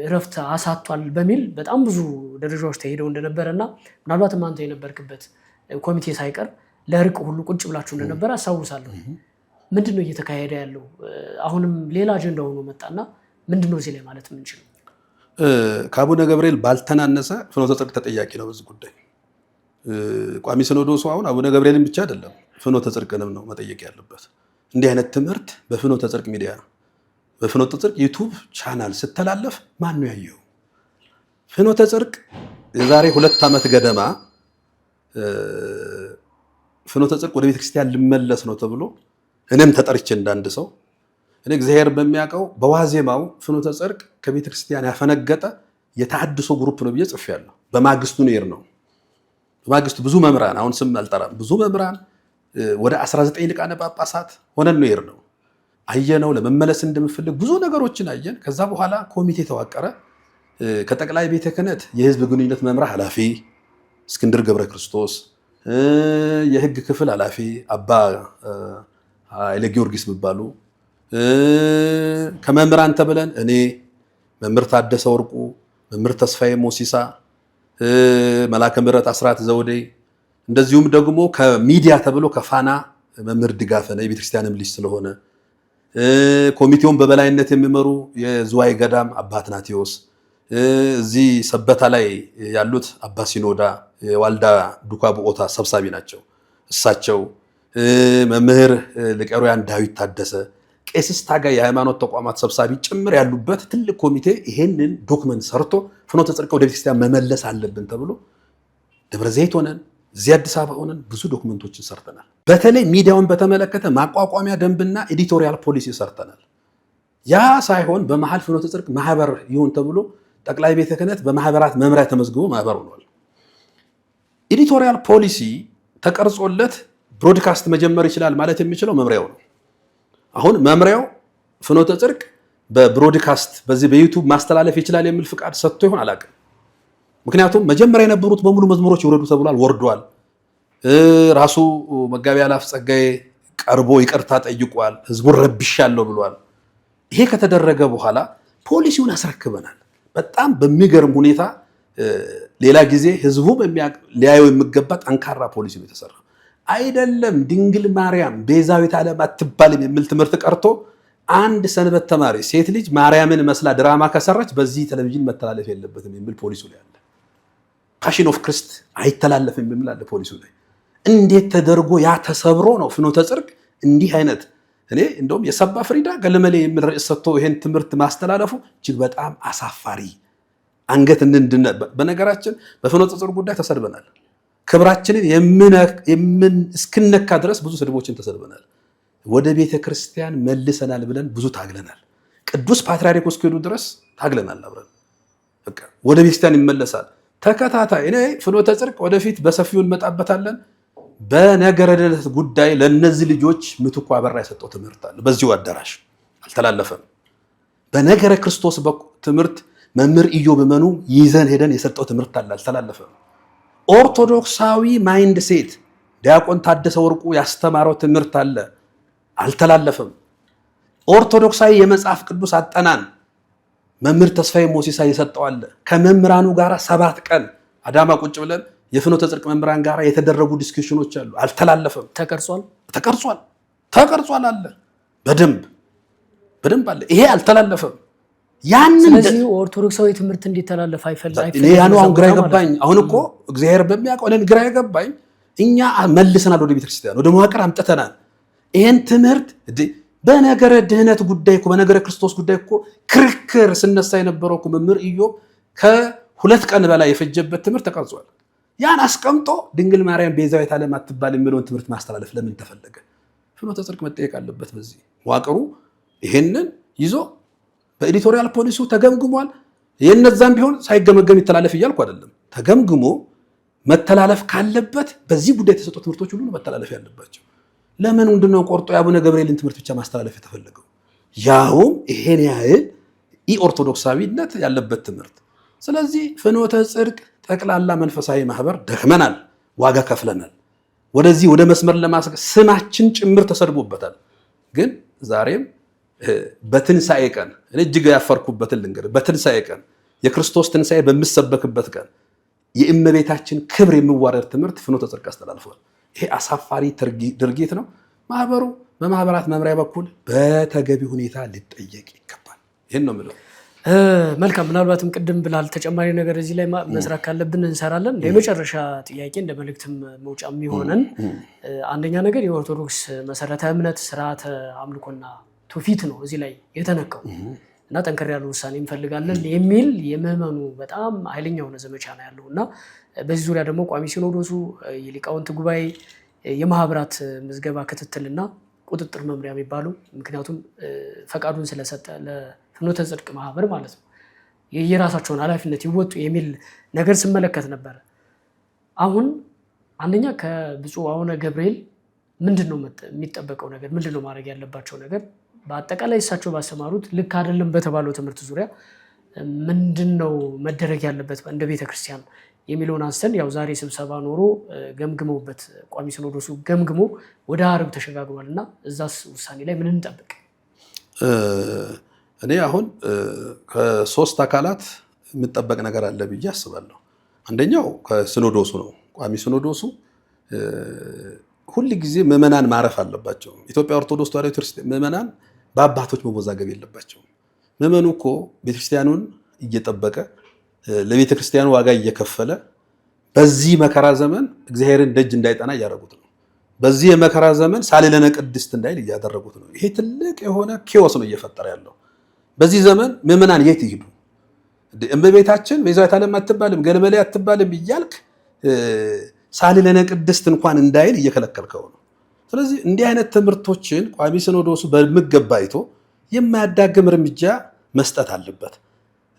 እረፍት አሳቷል በሚል በጣም ብዙ ደረጃዎች ተሄደው እንደነበረና ምናልባትም አንተ የነበርክበት ኮሚቴ ሳይቀር ለእርቅ ሁሉ ቁጭ ብላችሁ እንደነበረ አስታውሳለሁ። ምንድነው እየተካሄደ ያለው? አሁንም ሌላ አጀንዳ ሆኖ መጣና ምንድነው እዚህ ላይ ማለት የምንችለው? ከአቡነ ገብርኤል ባልተናነሰ ፍኖተ ጽድቅ ተጠያቂ ነው በዚህ ጉዳይ። ቋሚ ሲኖዶሱ አሁን አቡነ ገብርኤልን ብቻ አይደለም ፍኖተ ጽድቅንም ነው መጠየቅ ያለበት። እንዲህ አይነት ትምህርት በፍኖተ ጽድቅ ሚዲያ በፍኖተ ጽድቅ ዩቲዩብ ቻናል ስተላለፍ ማን ነው ያየው? ፍኖተ ጽድቅ የዛሬ 2 ዓመት ገደማ ፍኖተ ጽድቅ ወደ ቤተክርስቲያን ልመለስ ነው ተብሎ እኔም ተጠርቼ እንዳንድ ሰው እኔ እግዚአብሔር በሚያውቀው በዋዜማው ፍኖተ ጽድቅ ከቤተክርስቲያን ያፈነገጠ የተሐድሶ ግሩፕ ነው ብዬ ጽፌያለሁ። በማግስቱ ነው። በማግስቱ ብዙ መምህራን አሁን ስም አልጠራም፣ ብዙ መምህራን ወደ 19 ሊቃነ ጳጳሳት ሆነን ነው አየነው። ለመመለስ እንደምፈልግ ብዙ ነገሮችን አየን። ከዛ በኋላ ኮሚቴ ተዋቀረ። ከጠቅላይ ቤተ ክህነት የህዝብ ግንኙነት መምሪያ ኃላፊ እስክንድር ገብረ ክርስቶስ፣ የህግ ክፍል ኃላፊ አባ ኃይለ ጊዮርጊስ የሚባሉ፣ ከመምህራን ተብለን እኔ መምህር ታደሰ ወርቁ፣ መምህር ተስፋዬ ሞሲሳ፣ መላከ ምሕረት አስራት ዘውዴ፣ እንደዚሁም ደግሞ ከሚዲያ ተብሎ ከፋና መምህር ድጋፈ ነው የቤተክርስቲያንም ልጅ ስለሆነ ኮሚቴውን በበላይነት የሚመሩ የዝዋይ ገዳም አባ አትናቴዎስ፣ እዚህ ሰበታ ላይ ያሉት አባ ሲኖዳ የዋልዳ ዱካ ቦኦታ ሰብሳቢ ናቸው እሳቸው፣ መምህር ሊቀሮያን ዳዊት ታደሰ፣ ቄስ ታጋይ የሃይማኖት ተቋማት ሰብሳቢ ጭምር ያሉበት ትልቅ ኮሚቴ ይሄንን ዶክመንት ሰርቶ ፍኖተ ጽድቅ ወደ ቤተክርስቲያን መመለስ አለብን ተብሎ ደብረ ዘይት ሆነን እዚህ አዲስ አበባ ሆነን ብዙ ዶክመንቶችን ሰርተናል። በተለይ ሚዲያውን በተመለከተ ማቋቋሚያ ደንብና ኤዲቶሪያል ፖሊሲ ሰርተናል። ያ ሳይሆን በመሃል ፍኖተ ጽድቅ ማህበር ይሁን ተብሎ ጠቅላይ ቤተ ክህነት በማህበራት መምሪያ ተመዝግቦ ማህበር ሆኗል። ኤዲቶሪያል ፖሊሲ ተቀርጾለት ብሮድካስት መጀመር ይችላል ማለት የሚችለው መምሪያው ነው። አሁን መምሪያው ፍኖተ ጽድቅ በብሮድካስት በዚህ በዩቲዩብ ማስተላለፍ ይችላል የሚል ፍቃድ ሰጥቶ ይሆን አላውቅም። ምክንያቱም መጀመሪያ የነበሩት በሙሉ መዝሙሮች ይወረዱ ተብሏል፣ ወርዷል። ራሱ መጋቢ አላፍ ጸጋዬ ቀርቦ ይቅርታ ጠይቋል። ህዝቡን ረብሻለሁ ብሏል። ይሄ ከተደረገ በኋላ ፖሊሲውን አስረክበናል። በጣም በሚገርም ሁኔታ ሌላ ጊዜ ህዝቡ ሊያየው የሚገባ ጠንካራ ፖሊሲ ነው የተሰራው። አይደለም ድንግል ማርያም ቤዛዊት ዓለም አትባልም የሚል ትምህርት ቀርቶ አንድ ሰንበት ተማሪ ሴት ልጅ ማርያምን መስላ ድራማ ከሰራች በዚህ ቴሌቪዥን መተላለፍ የለበትም የሚል ፖሊሱ ላይ አለ። ፓሽን ኦፍ ክርስት አይተላለፍም የሚል አለ ፖሊሱ ላይ። እንዴት ተደርጎ ያ ተሰብሮ ነው ፍኖተ ጽድቅ እንዲህ አይነት እኔ እንደውም የሰባ ፍሪዳ ገለመሌ የሚል ርዕስ ሰጥቶ ይሄን ትምህርት ማስተላለፉ እጅግ በጣም አሳፋሪ አንገት በነገራችን በፍኖተ ጽድቅ ጉዳይ ተሰድበናል። ክብራችንን እስክነካ ድረስ ብዙ ስድቦችን ተሰድበናል። ወደ ቤተ ክርስቲያን መልሰናል ብለን ብዙ ታግለናል። ቅዱስ ፓትርያርኩ እስኪሄዱ ድረስ ታግለናል አብረን። በቃ ወደ ቤተ ክርስቲያን ይመለሳል። ተከታታይ እኔ ፍኖተ ጽድቅ ወደፊት በሰፊው እንመጣበታለን። በነገረ ድነት ጉዳይ ለነዚህ ልጆች ምትኩ አበራ የሰጠው ትምህርት አለ። በዚሁ አዳራሽ አልተላለፈም። በነገረ ክርስቶስ ትምህርት መምህር ኢዮብ መኑ ይዘን ሄደን የሰጠው ትምህርት አለ። አልተላለፈም። ኦርቶዶክሳዊ ማይንድ ሴት ዲያቆን ታደሰ ወርቁ ያስተማረው ትምህርት አለ። አልተላለፈም። ኦርቶዶክሳዊ የመጽሐፍ ቅዱስ አጠናን መምህር ተስፋዬ ሞሲሳ የሰጠው አለ። ከመምህራኑ ጋር 7 ቀን አዳማ ቁጭ ብለን የፍኖተ ጽድቅ መምህራን ጋር የተደረጉ ዲስከሽኖች አሉ። አልተላለፈም። ተቀርጿል አለ። በደንብ አለ። ይሄ አልተላለፈም። ስለዚህ ኦርቶዶክሳዊ ትምህርት እንዲተላለፍ አይፈልግም። አሁን ግራ የገባኝ አሁን እኮ እግዚአብሔር በሚያውቀው እኔን ግራ የገባኝ እኛ መልሰናል፣ ወደ ቤተክርስቲያን ወደ መዋቅር አምጥተናል። ይሄን ትምህርት በነገረ ድህነት ጉዳይ እኮ በነገረ ክርስቶስ ጉዳይ እኮ ክርክር ስነሳ የነበረው እኮ መምህር ኢዮብ ከ2 ቀን በላይ የፈጀበት ትምህርት ተቀርጿል። ያን አስቀምጦ ድንግል ማርያም ቤዛዊት ዓለም አትባል የሚለውን ትምህርት ማስተላለፍ ለምን ተፈለገ? ፍኖተ ጽድቅ መጠየቅ አለበት። በዚህ መዋቅሩ ይሄንን ይዞ በኤዲቶሪያል ፖሊሱ ተገምግሟል። የነዛም ቢሆን ሳይገመገም ይተላለፍ እያልኩ አይደለም። ተገምግሞ መተላለፍ ካለበት በዚህ ጉዳይ የተሰጡ ትምህርቶች ሁሉ መተላለፍ ያለባቸው። ለምን ምንድነው ቆርጦ የአቡነ ገብርኤልን ትምህርት ብቻ ማስተላለፍ የተፈለገው? ያውም ይሄን ያህል ኦርቶዶክሳዊነት ያለበት ትምህርት። ስለዚህ ፍኖተ ጽድቅ ጠቅላላ መንፈሳዊ ማህበር ደክመናል፣ ዋጋ ከፍለናል። ወደዚህ ወደ መስመር ስማችን ጭምር ተሰድቦበታል። ግን ዛሬም በትንሣኤ ቀን እኔ እጅግ ያፈርኩበትን ልንገርህ። በትንሣኤ ቀን የክርስቶስ ትንሣኤ በሚሰበክበት ቀን የእመቤታችን ክብር የሚዋረድ ትምህርት ፍኖተ ጽድቅ አስተላልፏል። ይሄ አሳፋሪ ድርጊት ነው። ማህበሩ በማህበራት መምሪያ በኩል በተገቢ ሁኔታ ሊጠየቅ ይገባል። ይህን ነው የምለው። መልካም። ምናልባትም ቅድም ብላል ተጨማሪ ነገር እዚህ ላይ መስራት ካለብን እንሰራለን። የመጨረሻ ጥያቄ እንደ መልእክትም መውጫ የሚሆነን አንደኛ ነገር የኦርቶዶክስ መሰረተ እምነት ስርዓተ አምልኮና ትውፊት ነው እዚህ ላይ የተነካው እና ጠንከር ያለ ውሳኔ እንፈልጋለን የሚል የምዕመኑ በጣም ኃይለኛ የሆነ ዘመቻ ነው ያለው እና በዚህ ዙሪያ ደግሞ ቋሚ ሲኖዶሱ፣ የሊቃውንት ጉባኤ፣ የማህበራት ምዝገባ ክትትልና ቁጥጥር መምሪያ የሚባሉ ምክንያቱም ፈቃዱን ስለሰጠ ለፍኖተ ጽድቅ ማህበር ማለት ነው የራሳቸውን ኃላፊነት ይወጡ የሚል ነገር ስመለከት ነበር። አሁን አንደኛ ከብፁዕ አቡነ ገብርኤል ምንድነው የሚጠበቀው ነገር? ምንድነው ማድረግ ያለባቸው ነገር? በአጠቃላይ እሳቸው ባስተማሩት ልክ አይደለም በተባለው ትምህርት ዙሪያ ምንድነው መደረግ ያለበት እንደ ቤተክርስቲያን የሚለውን አንስተን ያው ዛሬ ስብሰባ ኖሮ ገምግመውበት ቋሚ ሲኖዶሱ ገምግሞ ወደ አርብ ተሸጋግሯል እና እዛስ ውሳኔ ላይ ምን እንጠብቅ? እኔ አሁን ከ3 አካላት የምጠበቅ ነገር አለ ብዬ አስባለሁ። አንደኛው ከሲኖዶሱ ነው። ቋሚ ሲኖዶሱ ሁል ጊዜ ምዕመናን ማረፍ አለባቸው። ኢትዮጵያ ኦርቶዶክስ ተዋሕዶ ቤተክርስቲያን ምዕመናን በአባቶች መወዛገብ የለባቸው። ምዕመኑ እኮ ቤተክርስቲያኑን እየጠበቀ ለቤተክርስቲያኑ ዋጋ እየከፈለ በዚህ መከራ ዘመን እግዚአብሔርን ደጅ እንዳይጠና እያደረጉት ነው። በዚህ የመከራ ዘመን ሳልለነ ቅድስት እንዳይል እያደረጉት ነው። ይሄ ትልቅ የሆነ ኪዮስ ነው እየፈጠረ ያለው። በዚህ ዘመን ምዕመናን የት ይሄዱ? እመቤታችን ቤዛዊተ ዓለም አትባልም፣ ገልመሌ አትባልም እያልክ ሳልለነ ቅድስት እንኳን እንዳይል እየከለከልከው ነው። ስለዚህ እንዲህ አይነት ትምህርቶችን ቋሚ ሲኖዶሱ በሚገባ አይቶ የማያዳግም እርምጃ መስጠት አለበት።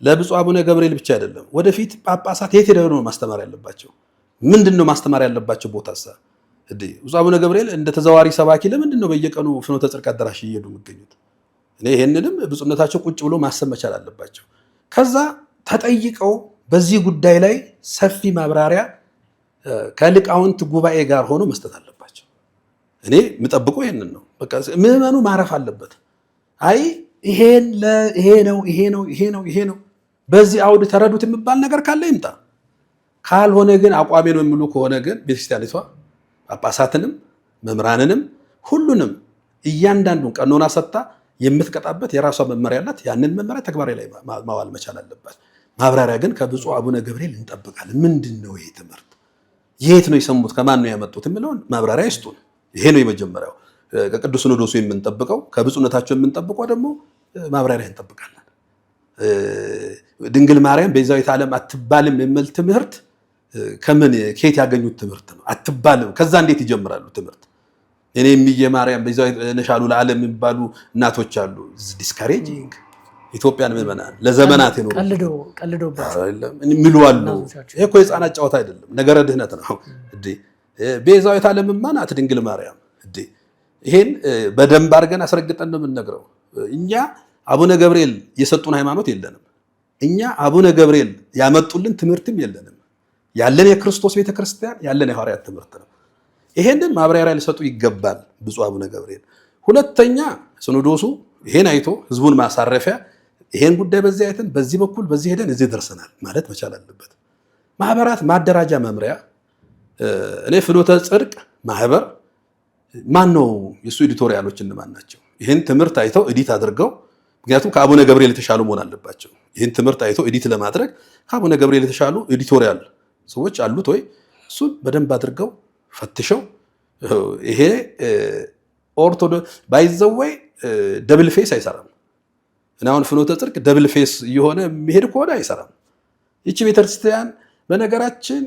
ለብፁዕ አቡነ ገብርኤል ብቻ አይደለም፣ ወደፊት ጳጳሳት የት ሄደው ነው ማስተማር ያለባቸው? ምንድነው ማስተማር ያለባቸው ቦታሳ? ብፁዕ አቡነ ገብርኤል እንደ ተዘዋሪ ሰባኪ ለምንድነው በየቀኑ ፍኖተ ጽድቅ አዳራሽ እየሄዱ የሚገኙት? እኔ ይሄንንም ብፁዕነታቸው ቁጭ ብሎ ማሰብ መቻል አለባቸው። ከዛ ተጠይቀው በዚህ ጉዳይ ላይ ሰፊ ማብራሪያ ከሊቃውንት ጉባኤ ጋር ሆኖ መስጠት አለባቸው። እኔ የምጠብቀው ይሄንን ነው። በቃ ምዕመኑ ማረፍ አለበት። አይ ይሄ ነው በዚህ አውድ ተረዱት የሚባል ነገር ካለ ይምጣ። ካልሆነ ግን አቋሜ ነው የሚሉ ከሆነ ግን ቤተክርስቲያኒቷ ጳጳሳትንም መምህራንንም ሁሉንም እያንዳንዱን ቀኖና ሰጥታ የምትቀጣበት የራሷ መመሪያ አላት። ያንን መመሪያ ተግባራዊ ላይ ማዋል መቻል አለባት። ማብራሪያ ግን ከብፁዕ አቡነ ገብርኤል እንጠብቃለን። ምንድነው ይሄ ትምህርት? የት ነው የሰሙት? ከማን ነው ያመጡት? የሚለውን ማብራሪያ ይስጡን። ይሄ ነው የመጀመሪያው። ከቅዱስ ሲኖዶሱ የምንጠብቀው ከብፁዕነታቸው የምንጠብቀው ደግሞ ማብራሪያ እንጠብቃለን። ድንግል ማርያም ቤዛዊተ ዓለም አትባልም የሚል ትምህርት ከየት ያገኙት ትምህርት ነው? አትባልም። ከዛ እንዴት ይጀምራሉ ትምህርት? እኔ የሚየ ማርያም ቤዛዊት ነሽ አሉ ለዓለም የሚባሉ እናቶች አሉ። ዲስካሬጂንግ ኢትዮጵያን ምዕመናን ለዘመናት ይኖሩ ቀልዶባቸው የሚሉ አሉ። ይሄ እኮ የሕፃናት ጨዋታ አይደለም፣ ነገረ ድህነት ነው። ቤዛዊት ዓለምማ ናት ድንግል ማርያም። ይሄን በደንብ አድርገን አስረግጠን ነው የምንነግረው። እኛ አቡነ ገብርኤል የሰጡን ሃይማኖት የለንም። እኛ አቡነ ገብርኤል ያመጡልን ትምህርትም የለንም። ያለን የክርስቶስ ቤተክርስቲያን ያለን የሐዋርያት ትምህርት ነው። ይሄንን ማብራሪያ ሊሰጡ ይገባል ብፁዕ አቡነ ገብርኤል። ሁለተኛ ሲኖዶሱ ይሄን አይቶ ህዝቡን ማሳረፊያ ይሄን ጉዳይ በዚህ አይተን በዚህ በኩል በዚህ ሄደን እዚህ ደርሰናል ማለት መቻል አለበት። ማህበራት ማደራጃ መምሪያ እኔ ፍኖተ ጽድቅ ማህበር ማን ነው? የሱ ኤዲቶሪያሎች እነማን ናቸው? ይሄን ትምህርት አይተው ኤዲት አድርገው ምክንያቱም ከአቡነ ገብርኤል የተሻሉ መሆን አለባቸው። ይህን ትምህርት አይተው ኤዲት ለማድረግ ከአቡነ ገብርኤል የተሻሉ ኤዲቶሪያል ሰዎች አሉት ወይ? እሱን በደንብ አድርገው ፈትሸው ይሄ ኦርቶዶክስ ባይዘወይ ደብል ፌስ አይሰራም። እና አሁን ፍኖተ ጽድቅ ደብል ፌስ እየሆነ የሚሄድ ከሆነ አይሰራም። ይቺ ቤተክርስቲያን በነገራችን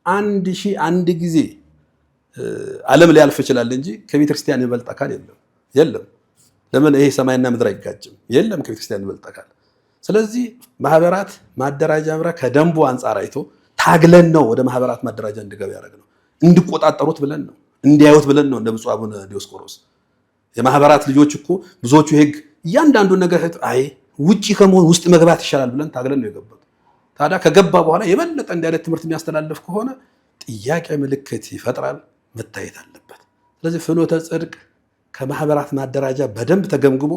1001 ጊዜ ዓለም ሊያልፍ ይችላል እንጂ ከቤተክርስቲያን ይበልጥ አካል የለም። ለምን? ይሄ ሰማይና ምድር አይጋጭም። የለም ከቤተክርስቲያን ይበልጥ አካል። ስለዚህ ማህበራት ማደራጃ መምሪያ ከደንቡ አንጻር አይቶ ታግለን ነው ወደ ማህበራት ማደራጃ እንዲገባ ያደረግነው። እንዲቆጣጠሩት ብለን ነው፣ እንዲያዩት ብለን ነው። እንደ ብፁዕ አቡነ ዲዮስቆሮስ የማህበራት ልጆች እኮ ብዙዎቹ ህግ እያንዳንዱን ነገር አይ ውጪ ከመሆን ውስጥ መግባት ይሻላል ብለን ታግለን ነው የገባው። ታዲያ ከገባ በኋላ የበለጠ እንዲህ አይነት ትምህርት የሚያስተላልፍ ከሆነ ጥያቄ ምልክት ይፈጥራል፣ መታየት አለበት። ስለዚህ ፍኖተ ጽድቅ ከማህበራት ማደራጃ በደንብ ተገምግሞ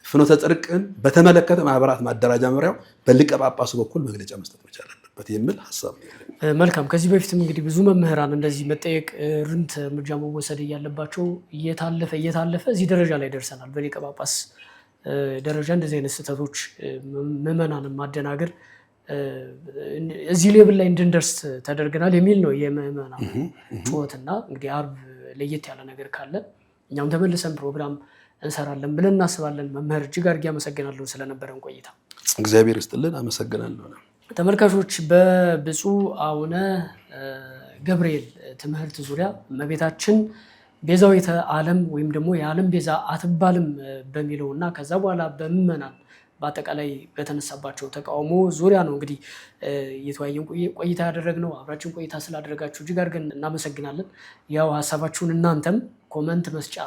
ፍኖተ ጽድቅን በተመለከተ ማህበራት ማደራጃ መምሪያው በሊቀ ጳጳሱ በኩል መግለጫ መስጠት መቻል አለበት የሚል ሐሳብ ነው። መልካም። ከዚህ በፊትም እንግዲህ ብዙ መምህራን እንደዚህ መጠየቅ ርንት እርምጃ መወሰድ እያለባቸው እየታለፈ እዚህ ደረጃ ላይ ደርሰናል። በሊቀ ጳጳስ ደረጃ እንደዚህ አይነት ስህተቶች ምዕመናንን ማደናገር እዚህ ሌብል ላይ እንድንደርስ ተደርገናል የሚል ነው የምዕመናን ጩኸትና እንግዲህ አርብ ለየት ያለ ነገር ካለ እኛም ተመልሰን ፕሮግራም እንሰራለን ብለን እናስባለን። መምህር እጅግ አድርጌ አመሰግናለሁ ስለነበረን ቆይታ። እግዚአብሔር ይስጥልን። አመሰግናለሁ። ተመልካቾች በብፁዕ አቡነ ገብርኤል ትምህርት ዙሪያ እመቤታችን ቤዛዊተ ዓለም ወይም ደግሞ የዓለም ቤዛ አትባልም በሚለው እና ከዛ በኋላ በምዕመናን በአጠቃላይ በተነሳባቸው ተቃውሞ ዙሪያ ነው እንግዲህ የተወያየን ቆይታ ያደረግነው። አብራችን ቆይታ ስላደረጋችሁ እጅግ አድርገን እናመሰግናለን። ያው ሀሳባችሁን እናንተም ኮመንት መስጫ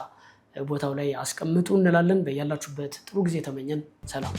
ቦታው ላይ አስቀምጡ እንላለን። በያላችሁበት ጥሩ ጊዜ ተመኘን። ሰላም።